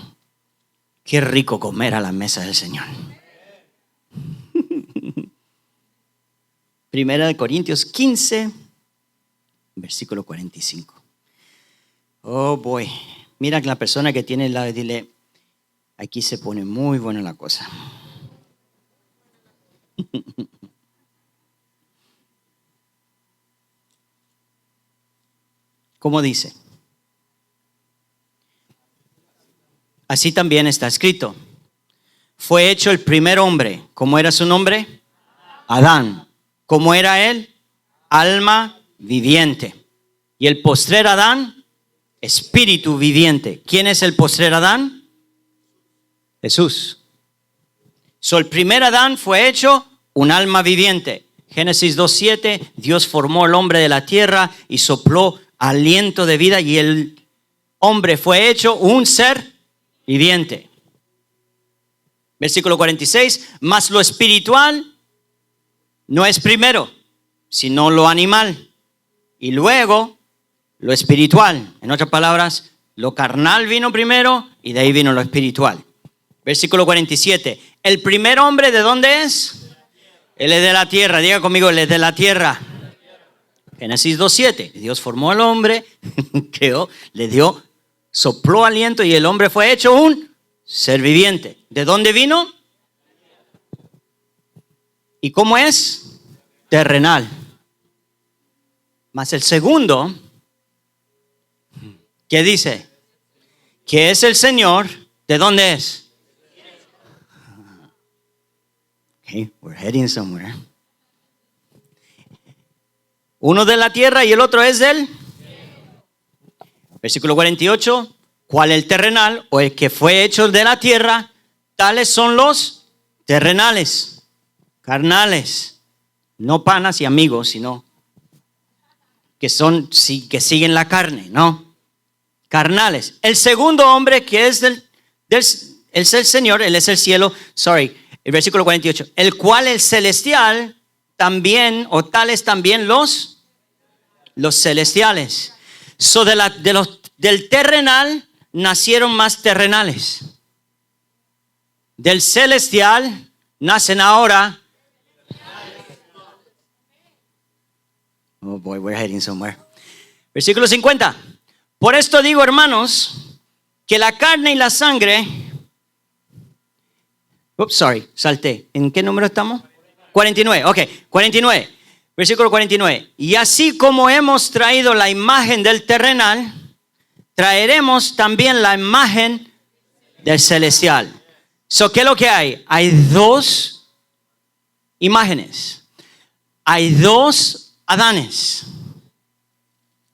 Qué rico comer a la mesa del Señor. 1 Corintios 15, versículo 45. Oh boy. Mira que la persona que tiene al lado, dile, aquí se pone muy buena la cosa. ¿Cómo dice? Así también está escrito. Fue hecho el primer hombre. ¿Cómo era su nombre? Adán. ¿Cómo era él? Alma viviente. Y el postrer Adán, espíritu viviente. ¿Quién es el postrer Adán? Jesús. El primer Adán fue hecho un alma viviente. Génesis 2:7, Dios formó al hombre de la tierra y sopló aliento de vida y el hombre fue hecho un ser viviente. Versículo 46, mas lo espiritual no es primero, sino lo animal. Y luego lo espiritual. En otras palabras, lo carnal vino primero y de ahí vino lo espiritual. Versículo 47. ¿El primer hombre de dónde es? Él es de la tierra. Diga conmigo, él es de la tierra. Génesis 2:7. Dios formó al hombre, creó, le dio, sopló aliento y el hombre fue hecho un ser viviente. ¿De dónde vino? ¿Y cómo es? Terrenal. Mas el segundo, ¿qué dice? Que es el Señor. ¿De dónde es? Okay, we're heading somewhere. Uno de la tierra y el otro es del. Versículo 48. ¿Cuál el terrenal o el que fue hecho de la tierra? Tales son los terrenales, carnales, no panas y amigos, sino que siguen la carne, ¿no? Carnales. El segundo hombre que es es el Señor, él es el cielo, el versículo 48, el cual el celestial también, o tales también los celestiales. Del terrenal nacieron más terrenales. Del celestial nacen ahora. Oh boy, we're heading somewhere. Versículo 50. Por esto digo, hermanos, que la carne y la sangre. Salté. ¿En qué número estamos? 49. Ok, 49. Versículo 49. Y así como hemos traído la imagen del terrenal, traeremos también la imagen del celestial. ¿Qué es lo que hay? Hay dos imágenes. Hay dos Adanes.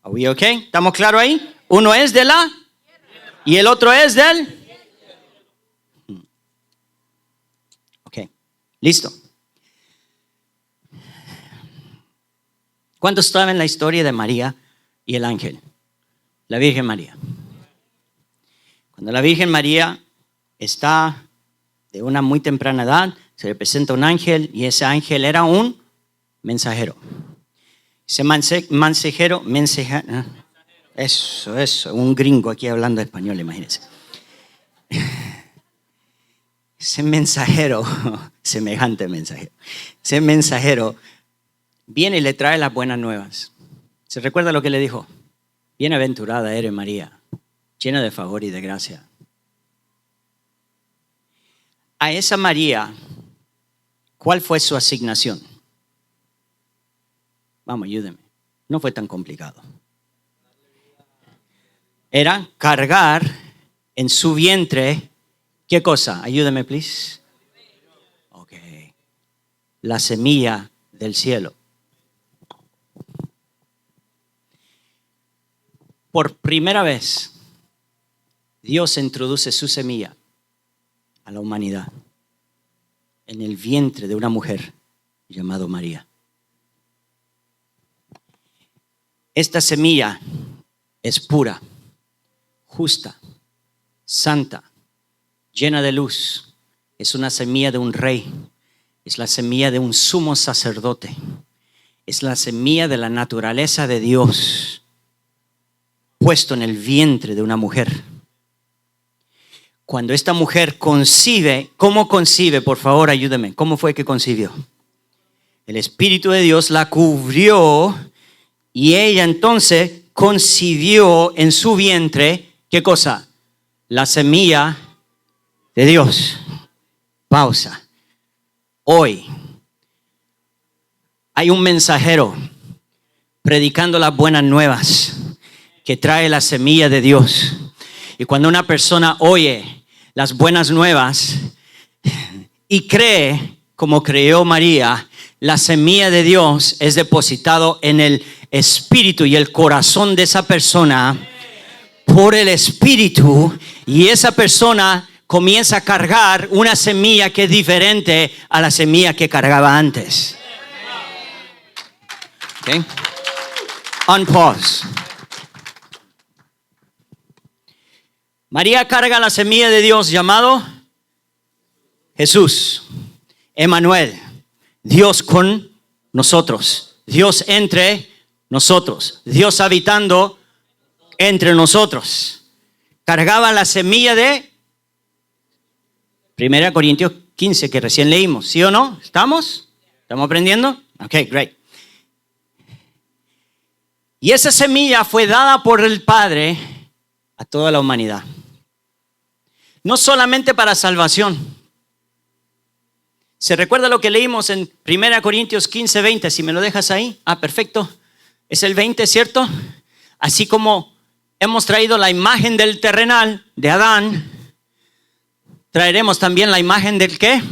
¿Are we okay? ¿Estamos claros ahí? Uno es de la y el otro es del. Ok, listo. ¿Cuántos saben la historia de María y el ángel? La Virgen María. Cuando la Virgen María está de una muy temprana edad, se le presenta un ángel y ese ángel era un mensajero. Ese mensajero, eso, un gringo aquí hablando español, imagínense. Ese mensajero, semejante mensajero, ese mensajero viene y le trae las buenas nuevas. ¿Se recuerda lo que le dijo? Bienaventurada eres María, llena de favor y de gracia. A esa María, ¿cuál fue su asignación? Vamos, ayúdeme. No fue tan complicado. Era cargar en su vientre, ¿qué cosa? Ayúdeme, please. Ok. La semilla del cielo. Por primera vez, Dios introduce su semilla a la humanidad en el vientre de una mujer llamada María. Esta semilla es pura, justa, santa, llena de luz. Es una semilla de un rey. Es la semilla de un sumo sacerdote. Es la semilla de la naturaleza de Dios puesto en el vientre de una mujer. Cuando esta mujer concibe, ¿cómo concibe? Por favor, ayúdame. ¿Cómo fue que concibió? El Espíritu de Dios la cubrió y ella entonces concibió en su vientre, ¿qué cosa? La semilla de Dios. Pausa. Hoy hay un mensajero predicando las buenas nuevas que trae la semilla de Dios. Y cuando una persona oye las buenas nuevas y cree, como creyó María, la semilla de Dios es depositado en el espíritu y el corazón de esa persona por el espíritu, y esa persona comienza a cargar una semilla que es diferente a la semilla que cargaba antes. Okay. On pause. María carga la semilla de Dios llamado Jesús, Emmanuel, Dios con nosotros, Dios entre nosotros, Dios habitando entre nosotros. Cargaba la semilla de 1 Corintios 15 que recién leímos, ¿sí o no? ¿Estamos aprendiendo? Ok, great. Y esa semilla fue dada por el Padre a toda la humanidad. No solamente para salvación. ¿Se recuerda lo que leímos en 1 Corintios 15, 20? Si me lo dejas ahí. Perfecto. Es el 20, ¿cierto? Así como hemos traído la imagen del terrenal de Adán, traeremos también la imagen del ¿qué?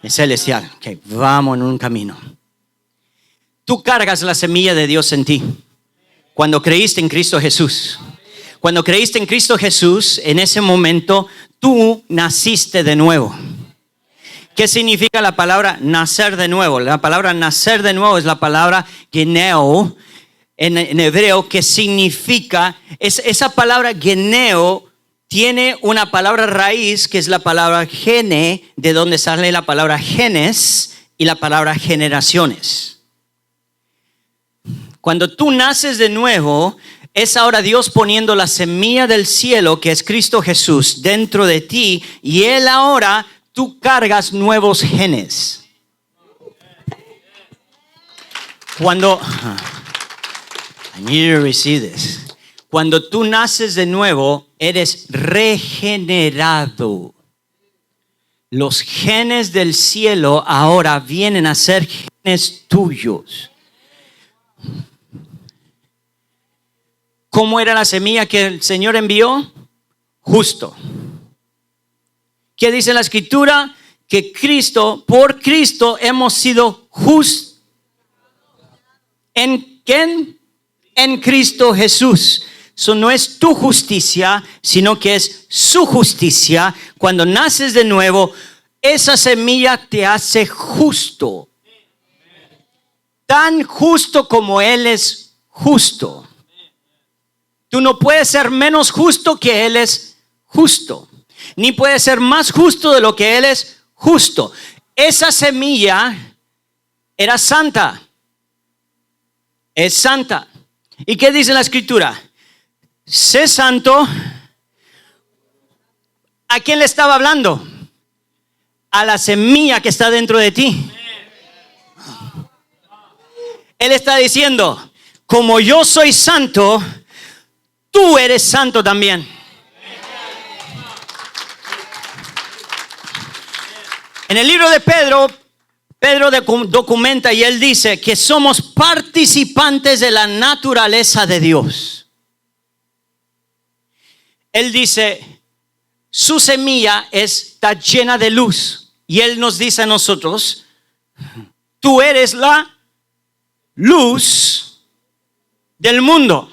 El celestial. Okay, vamos en un camino. Tú cargas la semilla de Dios en ti cuando creíste en Cristo Jesús. Cuando creíste en Cristo Jesús, en ese momento tú naciste de nuevo. ¿Qué significa la palabra nacer de nuevo? La palabra nacer de nuevo es la palabra geneo en hebreo, que significa, esa palabra geneo tiene una palabra raíz que es la palabra gene, de donde sale la palabra genes y la palabra generaciones. Cuando tú naces de nuevo, Es ahora Dios poniendo la semilla del cielo, que es Cristo Jesús, dentro de ti, y Él ahora, tú cargas nuevos genes. Cuando I need to receive this. Cuando tú naces de nuevo, eres regenerado. Los genes del cielo ahora vienen a ser genes tuyos. ¿Cómo era la semilla que el Señor envió? Justo. ¿Qué dice la Escritura? Que por Cristo hemos sido justos. ¿En quién? En Cristo Jesús. Eso no es tu justicia, sino que es su justicia. Cuando naces de nuevo, esa semilla te hace justo. Tan justo como Él es justo. Tú no puedes ser menos justo que Él es justo. Ni puedes ser más justo de lo que Él es justo. Esa semilla era santa. Es santa. ¿Y qué dice la Escritura? Sé santo. ¿A quién le estaba hablando? A la semilla que está dentro de ti. Él está diciendo, como yo soy santo, tú eres santo también. En el libro de Pedro documenta y él dice que somos participantes de la naturaleza de Dios. Él dice, su semilla está llena de luz. Y él nos dice a nosotros, tú eres la luz del mundo.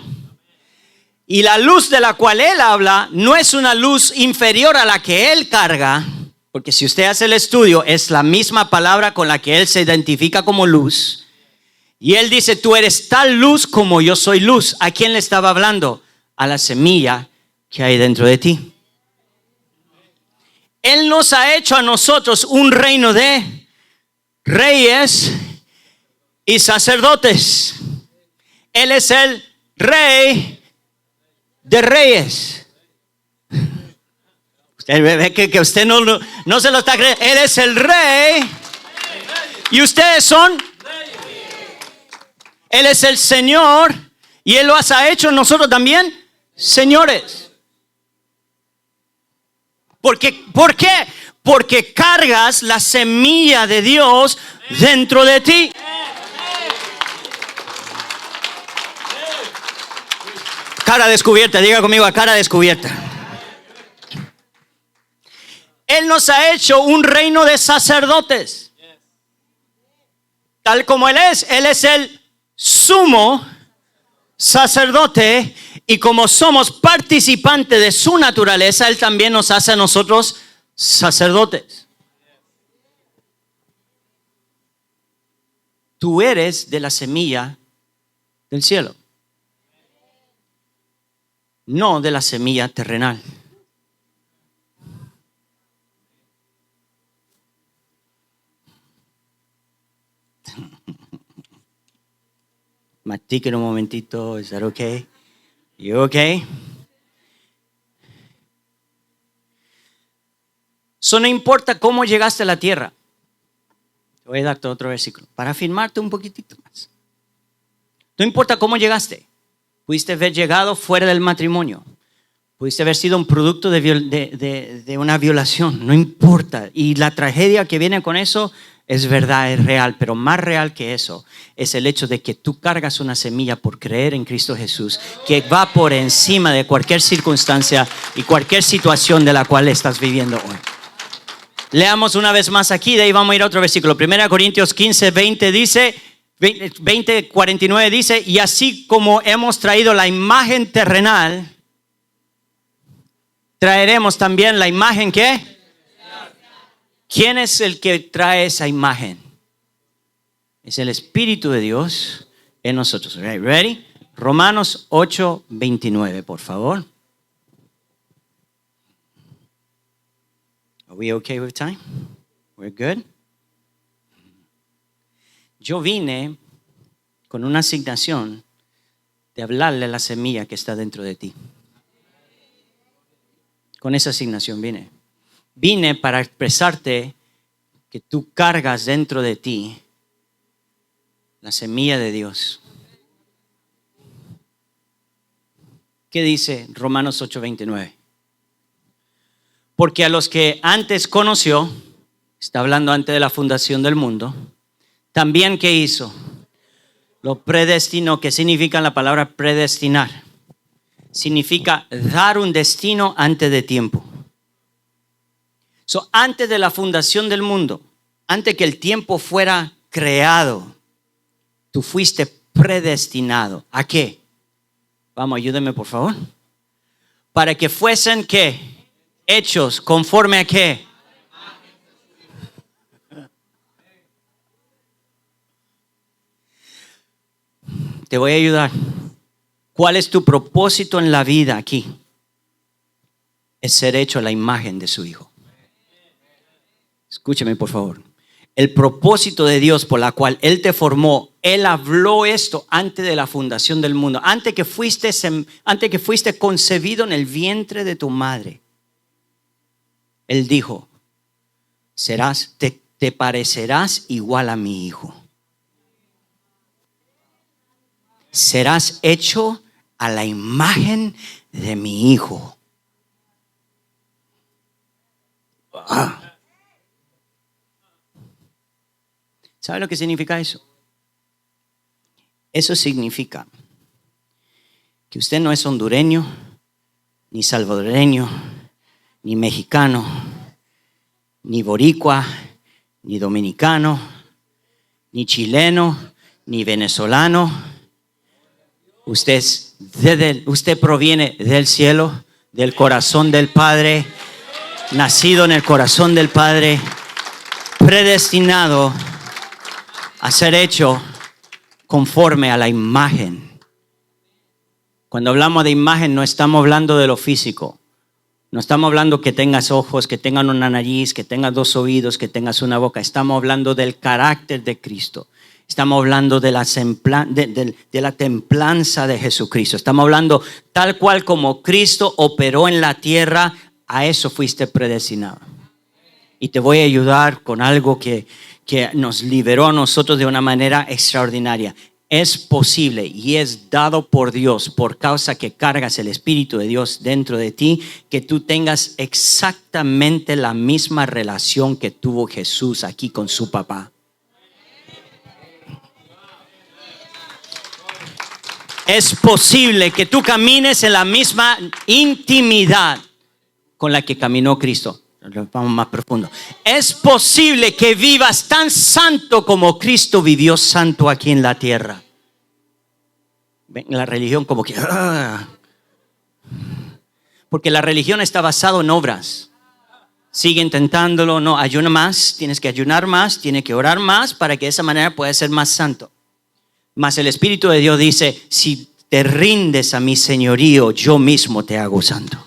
Y la luz de la cual él habla no es una luz inferior a la que él carga, porque si usted hace el estudio, es la misma palabra con la que él se identifica como luz. Y él dice, tú eres tal luz como yo soy luz. ¿A quién le estaba hablando? A la semilla que hay dentro de ti. Él nos ha hecho a nosotros un reino de reyes y sacerdotes. Él es el rey de reyes. Usted ve que usted no se lo está creyendo. Él es el rey y ustedes son. Él es el Señor y Él los ha hecho nosotros también señores. ¿Por qué? Porque cargas la semilla de Dios dentro de ti. Cara descubierta, diga conmigo, a cara descubierta. Él nos ha hecho un reino de sacerdotes. Tal como Él es el sumo sacerdote. Y como somos participantes de su naturaleza, Él también nos hace a nosotros sacerdotes. Tú eres de la semilla del cielo, no de la semilla terrenal. Mastiquen un momentito, ¿es that okay? You okay? Eso no importa cómo llegaste a la tierra. Te voy a darte otro versículo para afirmarte un poquitito más. No importa cómo llegaste. Pudiste haber llegado fuera del matrimonio. Pudiste haber sido un producto de una violación. No importa. Y la tragedia que viene con eso es verdad, es real. Pero más real que eso es el hecho de que tú cargas una semilla por creer en Cristo Jesús, que va por encima de cualquier circunstancia y cualquier situación de la cual estás viviendo hoy. Leamos una vez más aquí, de ahí vamos a ir a otro versículo. 1 Corintios 15, 20 dice, 20, 49 dice, y así como hemos traído la imagen terrenal, traeremos también la imagen ¿qué? ¿Quién es el que trae esa imagen? Es el Espíritu de Dios en nosotros. Ready? Romanos 8, 29, por favor. Are we okay with time? We're good? Yo vine con una asignación de hablarle a la semilla que está dentro de ti. Con esa asignación vine. Vine para expresarte que tú cargas dentro de ti la semilla de Dios. ¿Qué dice Romanos 8:29? Porque a los que antes conoció, está hablando antes de la fundación del mundo, también ¿qué hizo? Lo predestinó. ¿Qué significa la palabra predestinar? Significa dar un destino antes de tiempo. Antes de la fundación del mundo, antes que el tiempo fuera creado, tú fuiste predestinado. ¿A qué? Vamos, ayúdenme por favor. Para que fuesen ¿qué? Hechos conforme a qué. Te voy a ayudar. ¿Cuál es tu propósito en la vida aquí? Es ser hecho a la imagen de su Hijo. Escúchame por favor. El propósito de Dios por la cual Él te formó, Él habló esto antes de la fundación del mundo, antes que fuiste concebido en el vientre de tu madre. Él dijo, te parecerás igual a mi Hijo. Serás hecho a la imagen de mi Hijo. ¿Sabe lo que significa eso? Eso significa que usted no es hondureño, ni salvadoreño, ni mexicano, ni boricua, ni dominicano, ni chileno, ni venezolano. Usted proviene del cielo, del corazón del Padre, nacido en el corazón del Padre, predestinado a ser hecho conforme a la imagen. Cuando hablamos de imagen no estamos hablando de lo físico. No estamos hablando que tengas ojos, que tengas una nariz, que tengas 2 oídos, que tengas una boca. Estamos hablando del carácter de Cristo. Estamos hablando de la templanza de Jesucristo. Estamos hablando tal cual como Cristo operó en la tierra, a eso fuiste predestinado. Y te voy a ayudar con algo que nos liberó a nosotros de una manera extraordinaria. Es posible y es dado por Dios, por causa que cargas el Espíritu de Dios dentro de ti, que tú tengas exactamente la misma relación que tuvo Jesús aquí con su papá. Es posible que tú camines en la misma intimidad con la que caminó Cristo. Vamos más profundo. Es posible que vivas tan santo como Cristo vivió santo aquí en la tierra. La religión como que... Porque la religión está basada en obras. Sigue intentándolo, no, ayuna más, tienes que ayunar más, tienes que orar más para que de esa manera puedas ser más santo. Mas el Espíritu de Dios dice, si te rindes a mi señorío, yo mismo te hago santo.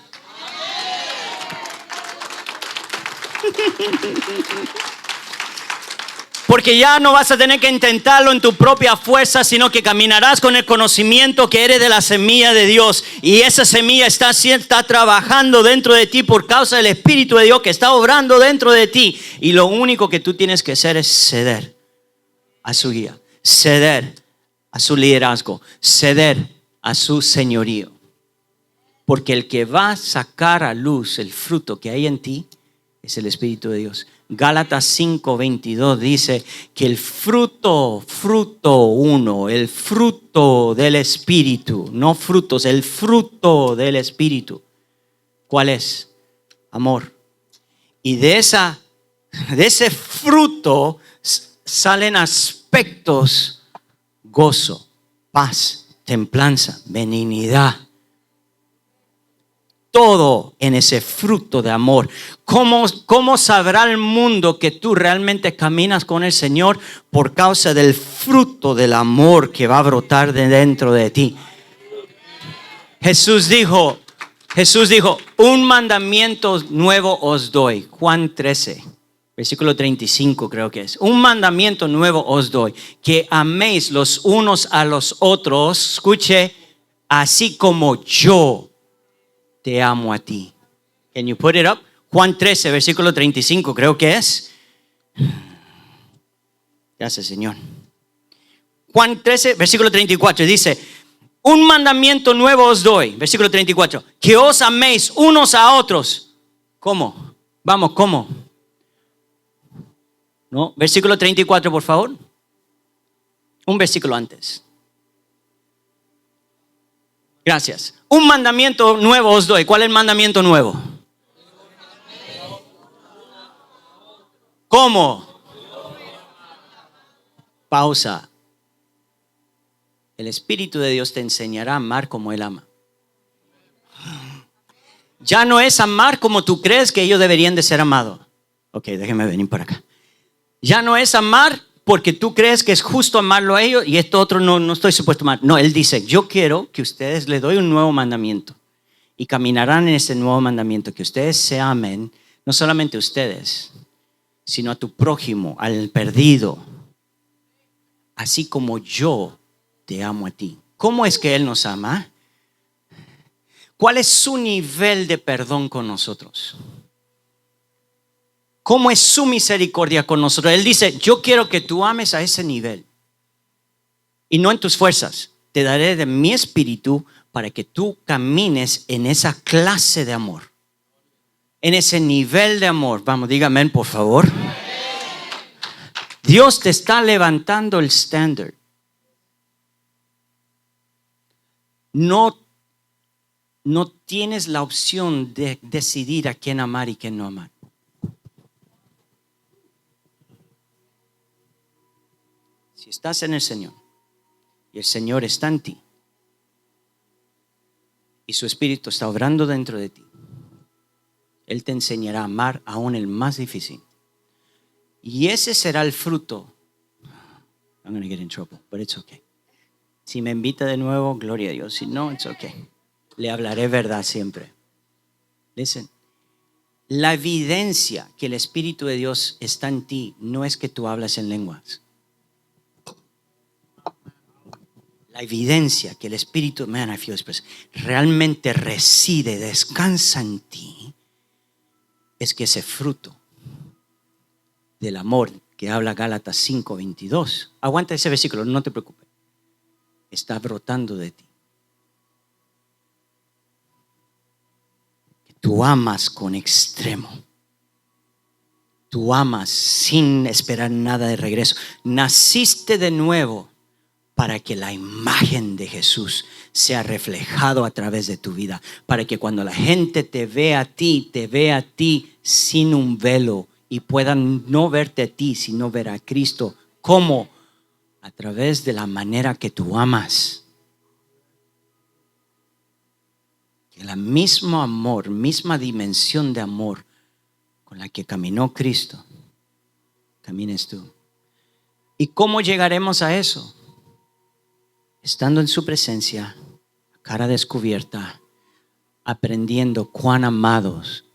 Porque ya no vas a tener que intentarlo en tu propia fuerza, sino que caminarás con el conocimiento que eres de la semilla de Dios. Y esa semilla está trabajando dentro de ti por causa del Espíritu de Dios que está obrando dentro de ti. Y lo único que tú tienes que hacer es ceder a su guía, ceder a su liderazgo, ceder a su señorío. Porque el que va a sacar a luz el fruto que hay en ti es el Espíritu de Dios. Gálatas 5:22 dice que el fruto el fruto del Espíritu, no frutos, el fruto del Espíritu. ¿Cuál es? Amor. Y de ese fruto salen aspectos: gozo, paz, templanza, benignidad. Todo en ese fruto de amor. ¿Cómo sabrá el mundo que tú realmente caminas con el Señor? Por causa del fruto del amor que va a brotar de dentro de ti. Jesús dijo, un mandamiento nuevo os doy. Juan 13, versículo 35 creo que es. Un mandamiento nuevo os doy, que améis los unos a los otros. Escuche, así como yo te amo a ti. Can you put it up? Juan 13, versículo 35, creo que es. Gracias, Señor. Juan 13, versículo 34, dice: un mandamiento nuevo os doy, versículo 34, que os améis unos a otros. ¿Cómo? Vamos, ¿cómo? No, versículo 34, por favor. Un versículo antes. Gracias. Un mandamiento nuevo os doy. ¿Cuál es el mandamiento nuevo? ¿Cómo? Pausa. El Espíritu de Dios te enseñará a amar como Él ama. Ya no es amar como tú crees que ellos deberían de ser amados. Ok, déjenme venir por acá. Ya no es amar porque tú crees que es justo amarlo a ellos y esto otro no estoy supuesto a amar. No, Él dice, yo quiero que ustedes les doy un nuevo mandamiento y caminarán en ese nuevo mandamiento, que ustedes se amen, no solamente ustedes, sino a tu prójimo, al perdido, así como yo te amo a ti. ¿Cómo es que Él nos ama? ¿Cuál es su nivel de perdón con nosotros? ¿Cómo es su misericordia con nosotros? Él dice, yo quiero que tú ames a ese nivel. Y no en tus fuerzas. Te daré de mi espíritu para que tú camines en esa clase de amor. En ese nivel de amor. Vamos, dígame por favor. Dios te está levantando el estándar. No tienes la opción de decidir a quién amar y quién no amar. Si estás en el Señor y el Señor está en ti y su Espíritu está obrando dentro de ti, Él te enseñará a amar aún el más difícil. Y ese será el fruto. I'm going to get in trouble, but it's okay. Si me invita de nuevo, gloria a Dios. Si no, it's okay. Le hablaré verdad siempre. Listen. La evidencia que el Espíritu de Dios está en ti no es que tú hablas en lenguas. La evidencia que el Espíritu, man, I feel this person, realmente reside, descansa en ti, es que ese fruto del amor que habla Gálatas 5:22, aguanta ese versículo, no te preocupes, está brotando de ti. Tú amas con extremo. Tú amas sin esperar nada de regreso. Naciste de nuevo para que la imagen de Jesús sea reflejado a través de tu vida. Para que cuando la gente te vea a ti sin un velo y puedan no verte a ti, sino ver a Cristo. ¿Cómo? A través de la manera que tú amas. El mismo amor, misma dimensión de amor con la que caminó Cristo, camines tú. ¿Y cómo llegaremos a eso? Estando en su presencia, cara descubierta, aprendiendo cuán amados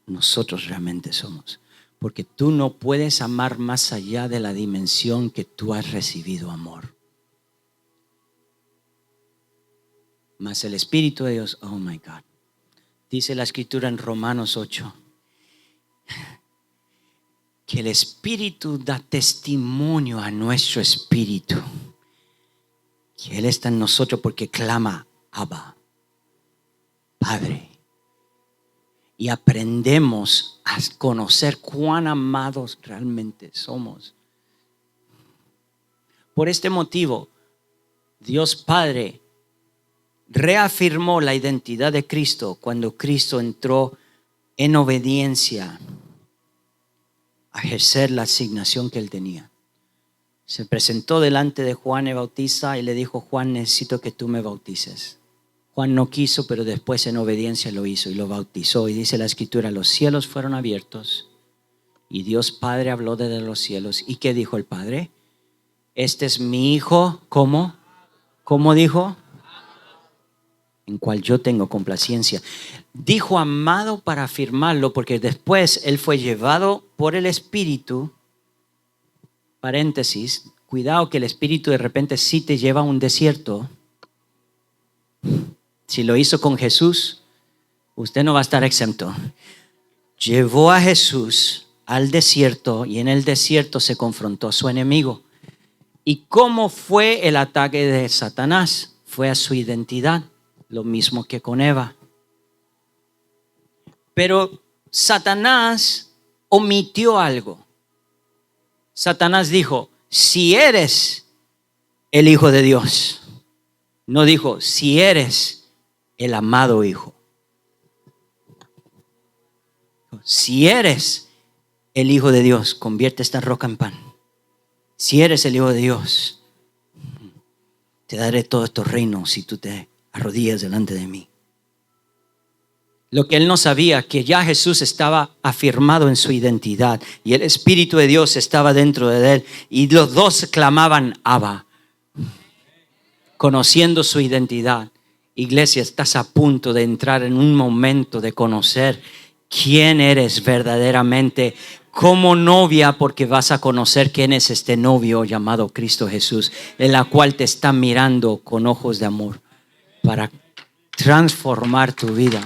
nosotros realmente somos. Porque tú no puedes amar más allá de la dimensión que tú has recibido amor. Mas el Espíritu de Dios, oh my God, dice la Escritura en Romanos 8, que el Espíritu da testimonio a nuestro espíritu que Él está en nosotros, porque clama Abba, Padre. Y aprendemos a conocer cuán amados realmente somos. Por este motivo, Dios Padre reafirmó la identidad de Cristo cuando Cristo entró en obediencia a ejercer la asignación que Él tenía. Se presentó delante de Juan el Bautista y le dijo: Juan, necesito que tú me bautices. Juan no quiso, pero después en obediencia lo hizo y lo bautizó. Y dice la Escritura, los cielos fueron abiertos y Dios Padre habló desde los cielos. ¿Y qué dijo el Padre? Este es mi Hijo, ¿cómo? ¿Cómo dijo? En cual yo tengo complacencia. Dijo amado para afirmarlo, porque después Él fue llevado por el Espíritu. Paréntesis, cuidado que el Espíritu de repente sí te lleva a un desierto. Si lo hizo con Jesús, usted no va a estar exento. Llevó a Jesús al desierto y en el desierto se confrontó a su enemigo. ¿Y cómo fue el ataque de Satanás? Fue a su identidad, lo mismo que con Eva. Pero Satanás omitió algo. Satanás dijo, si eres el Hijo de Dios. No dijo, si eres el amado Hijo. Si eres el Hijo de Dios, convierte esta roca en pan. Si eres el Hijo de Dios, te daré todos estos reinos si tú te arrodillas delante de mí. Lo que él no sabía, que ya Jesús estaba afirmado en su identidad y el Espíritu de Dios estaba dentro de él y los dos clamaban Abba, conociendo su identidad. Iglesia, estás a punto de entrar en un momento de conocer quién eres verdaderamente como novia, porque vas a conocer quién es este novio llamado Cristo Jesús, en la cual te está mirando con ojos de amor para transformar tu vida.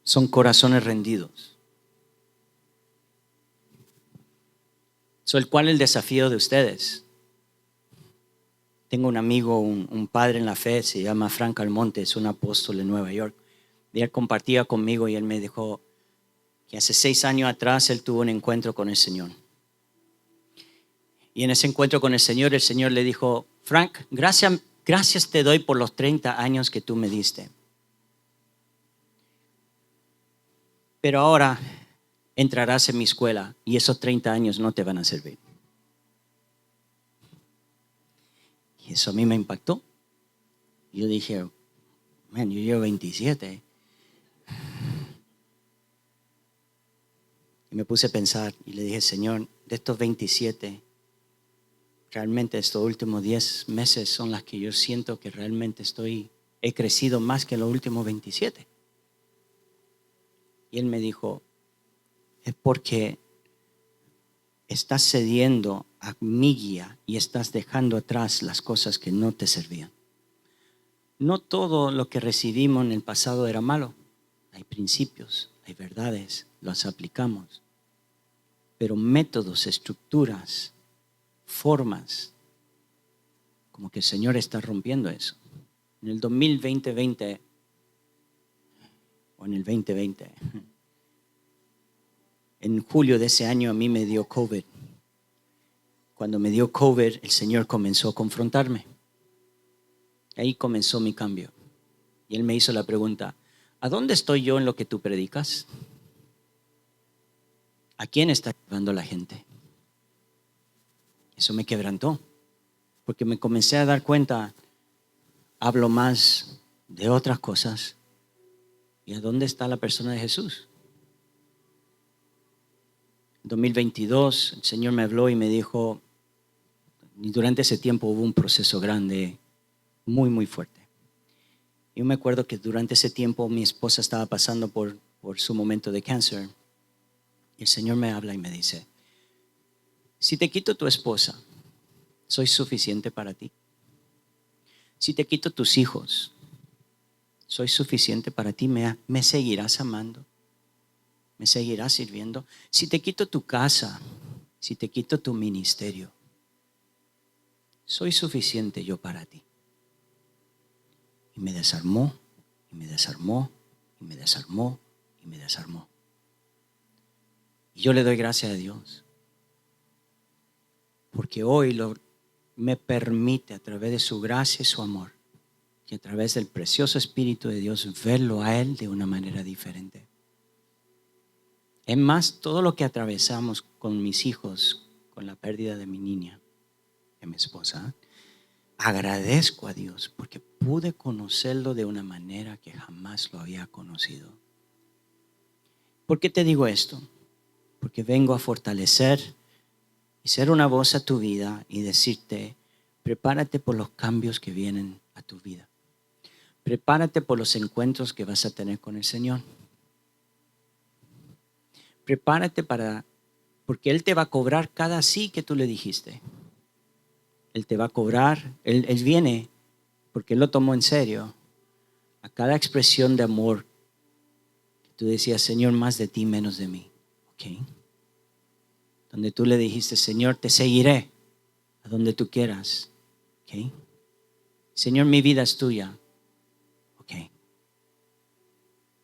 Son corazones rendidos. ¿Cuál es el desafío de ustedes? Tengo un amigo, un padre en la fe, se llama Frank Almonte, es un apóstol en Nueva York. Y él compartía conmigo y él me dijo que hace 6 años atrás él tuvo un encuentro con el Señor. Y en ese encuentro con el Señor le dijo, Frank, gracias te doy por los 30 años que tú me diste. Pero ahora entrarás en mi escuela y esos 30 años no te van a servir. Y eso a mí me impactó. Yo dije, yo llevo 27. Y me puse a pensar y le dije, Señor, de estos 27, realmente estos últimos 10 meses son las que yo siento que realmente he crecido más que los últimos 27. Y él me dijo, es porque estás cediendo a mi guía y estás dejando atrás las cosas que no te servían. No todo lo que recibimos en el pasado era malo. Hay principios, hay verdades, los aplicamos. Pero métodos, estructuras, formas, como que el Señor está rompiendo eso. En el 2020 o en el 2020, en julio de ese año a mí me dio COVID. Cuando me dio COVID, el Señor comenzó a confrontarme. Ahí comenzó mi cambio. Y Él me hizo la pregunta, ¿a dónde estoy yo en lo que tú predicas? ¿A quién está llevando la gente? Eso me quebrantó, porque me comencé a dar cuenta, hablo más de otras cosas. ¿Y a dónde está la persona de Jesús? En 2022 el Señor me habló y me dijo, y durante ese tiempo hubo un proceso grande, muy, muy fuerte. Yo me acuerdo que durante ese tiempo mi esposa estaba pasando por su momento de cáncer. Y el Señor me habla y me dice, si te quito tu esposa, ¿soy suficiente para ti? Si te quito tus hijos, ¿soy suficiente para ti? ¿Me seguirás amando? ¿Me seguirás sirviendo? Si te quito tu casa, si te quito tu ministerio, ¿soy suficiente yo para ti? Y me desarmó, y me desarmó, y me desarmó, y me desarmó. Y yo le doy gracias a Dios, porque hoy me permite a través de su gracia y su amor, y a través del precioso Espíritu de Dios, verlo a Él de una manera diferente. Es más, todo lo que atravesamos con mis hijos, con la pérdida de mi niña, de mi esposa, agradezco a Dios porque pude conocerlo de una manera que jamás lo había conocido. ¿Por qué te digo esto? Porque vengo a fortalecer y ser una voz a tu vida y decirte, prepárate por los cambios que vienen a tu vida. Prepárate por los encuentros que vas a tener con el Señor. Prepárate para Porque Él te va a cobrar cada sí que tú le dijiste. Él te va a cobrar, Él viene, porque Él lo tomó en serio, a cada expresión de amor que tú decías, Señor, más de ti, menos de mí. ¿Ok? Donde tú le dijiste, Señor, te seguiré a donde tú quieras. ¿Ok? Señor, mi vida es tuya. ¿Ok?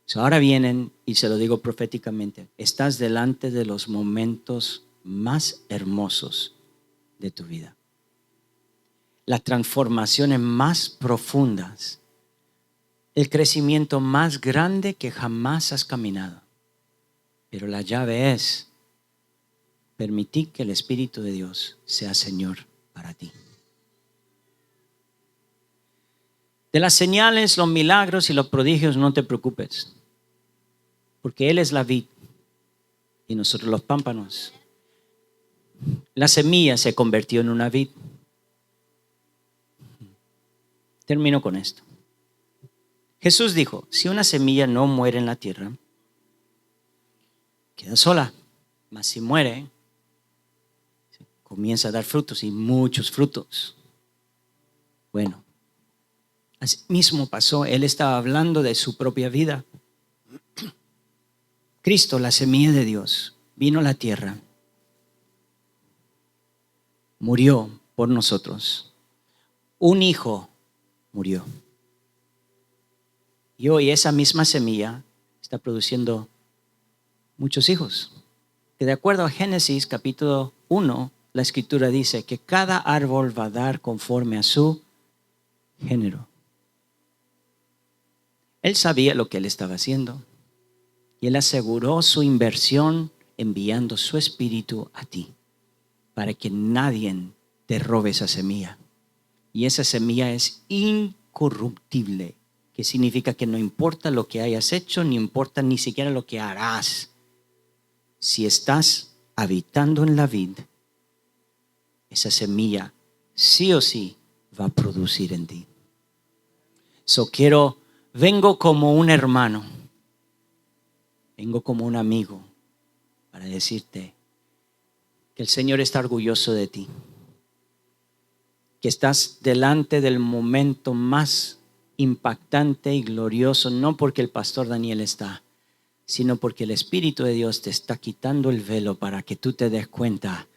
So ahora vienen, y se lo digo proféticamente, estás delante de los momentos más hermosos de tu vida. Las transformaciones más profundas, el crecimiento más grande que jamás has caminado. Pero la llave es permitir que el Espíritu de Dios sea Señor para ti. De las señales, los milagros y los prodigios no te preocupes, porque Él es la vid y nosotros los pámpanos. La semilla se convirtió en una vid. Termino con esto. Jesús dijo, si una semilla no muere en la tierra, queda sola, mas si muere, comienza a dar frutos y muchos frutos. Bueno, así mismo pasó, Él estaba hablando de su propia vida. Cristo, la semilla de Dios, vino a la tierra, murió por nosotros. Un hijo murió. Y hoy esa misma semilla está produciendo muchos hijos. Que de acuerdo a Génesis capítulo 1, la escritura dice que cada árbol va a dar conforme a su género. Él sabía lo que él estaba haciendo y él aseguró su inversión enviando su espíritu a ti para que nadie te robe esa semilla. Y esa semilla es incorruptible, que significa que no importa lo que hayas hecho, ni importa ni siquiera lo que harás. Si estás habitando en la vid, esa semilla sí o sí va a producir en ti. Vengo como un hermano, vengo como un amigo para decirte que el Señor está orgulloso de ti, que estás delante del momento más impactante y glorioso, no porque el pastor Daniel está, sino porque el Espíritu de Dios te está quitando el velo para que tú te des cuenta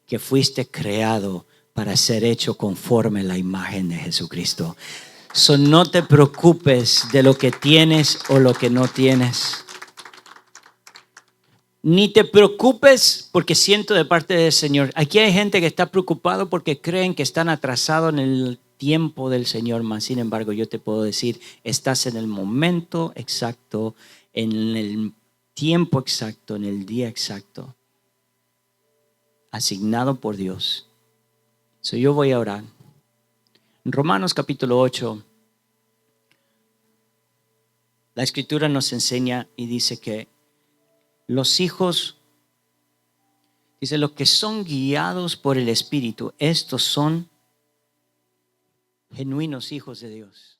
que fuiste creado para ser hecho conforme a la imagen de Jesucristo. So, no te preocupes de lo que tienes o lo que no tienes. Ni te preocupes porque siento de parte del Señor. Aquí hay gente que está preocupado porque creen que están atrasados en el tiempo del Señor. Mas, sin embargo, yo te puedo decir, estás en el momento exacto, en el tiempo exacto, en el día exacto, asignado por Dios. So, yo voy a orar. En Romanos capítulo 8, la escritura nos enseña y dice que los hijos, dice, los que son guiados por el Espíritu, estos son genuinos hijos de Dios.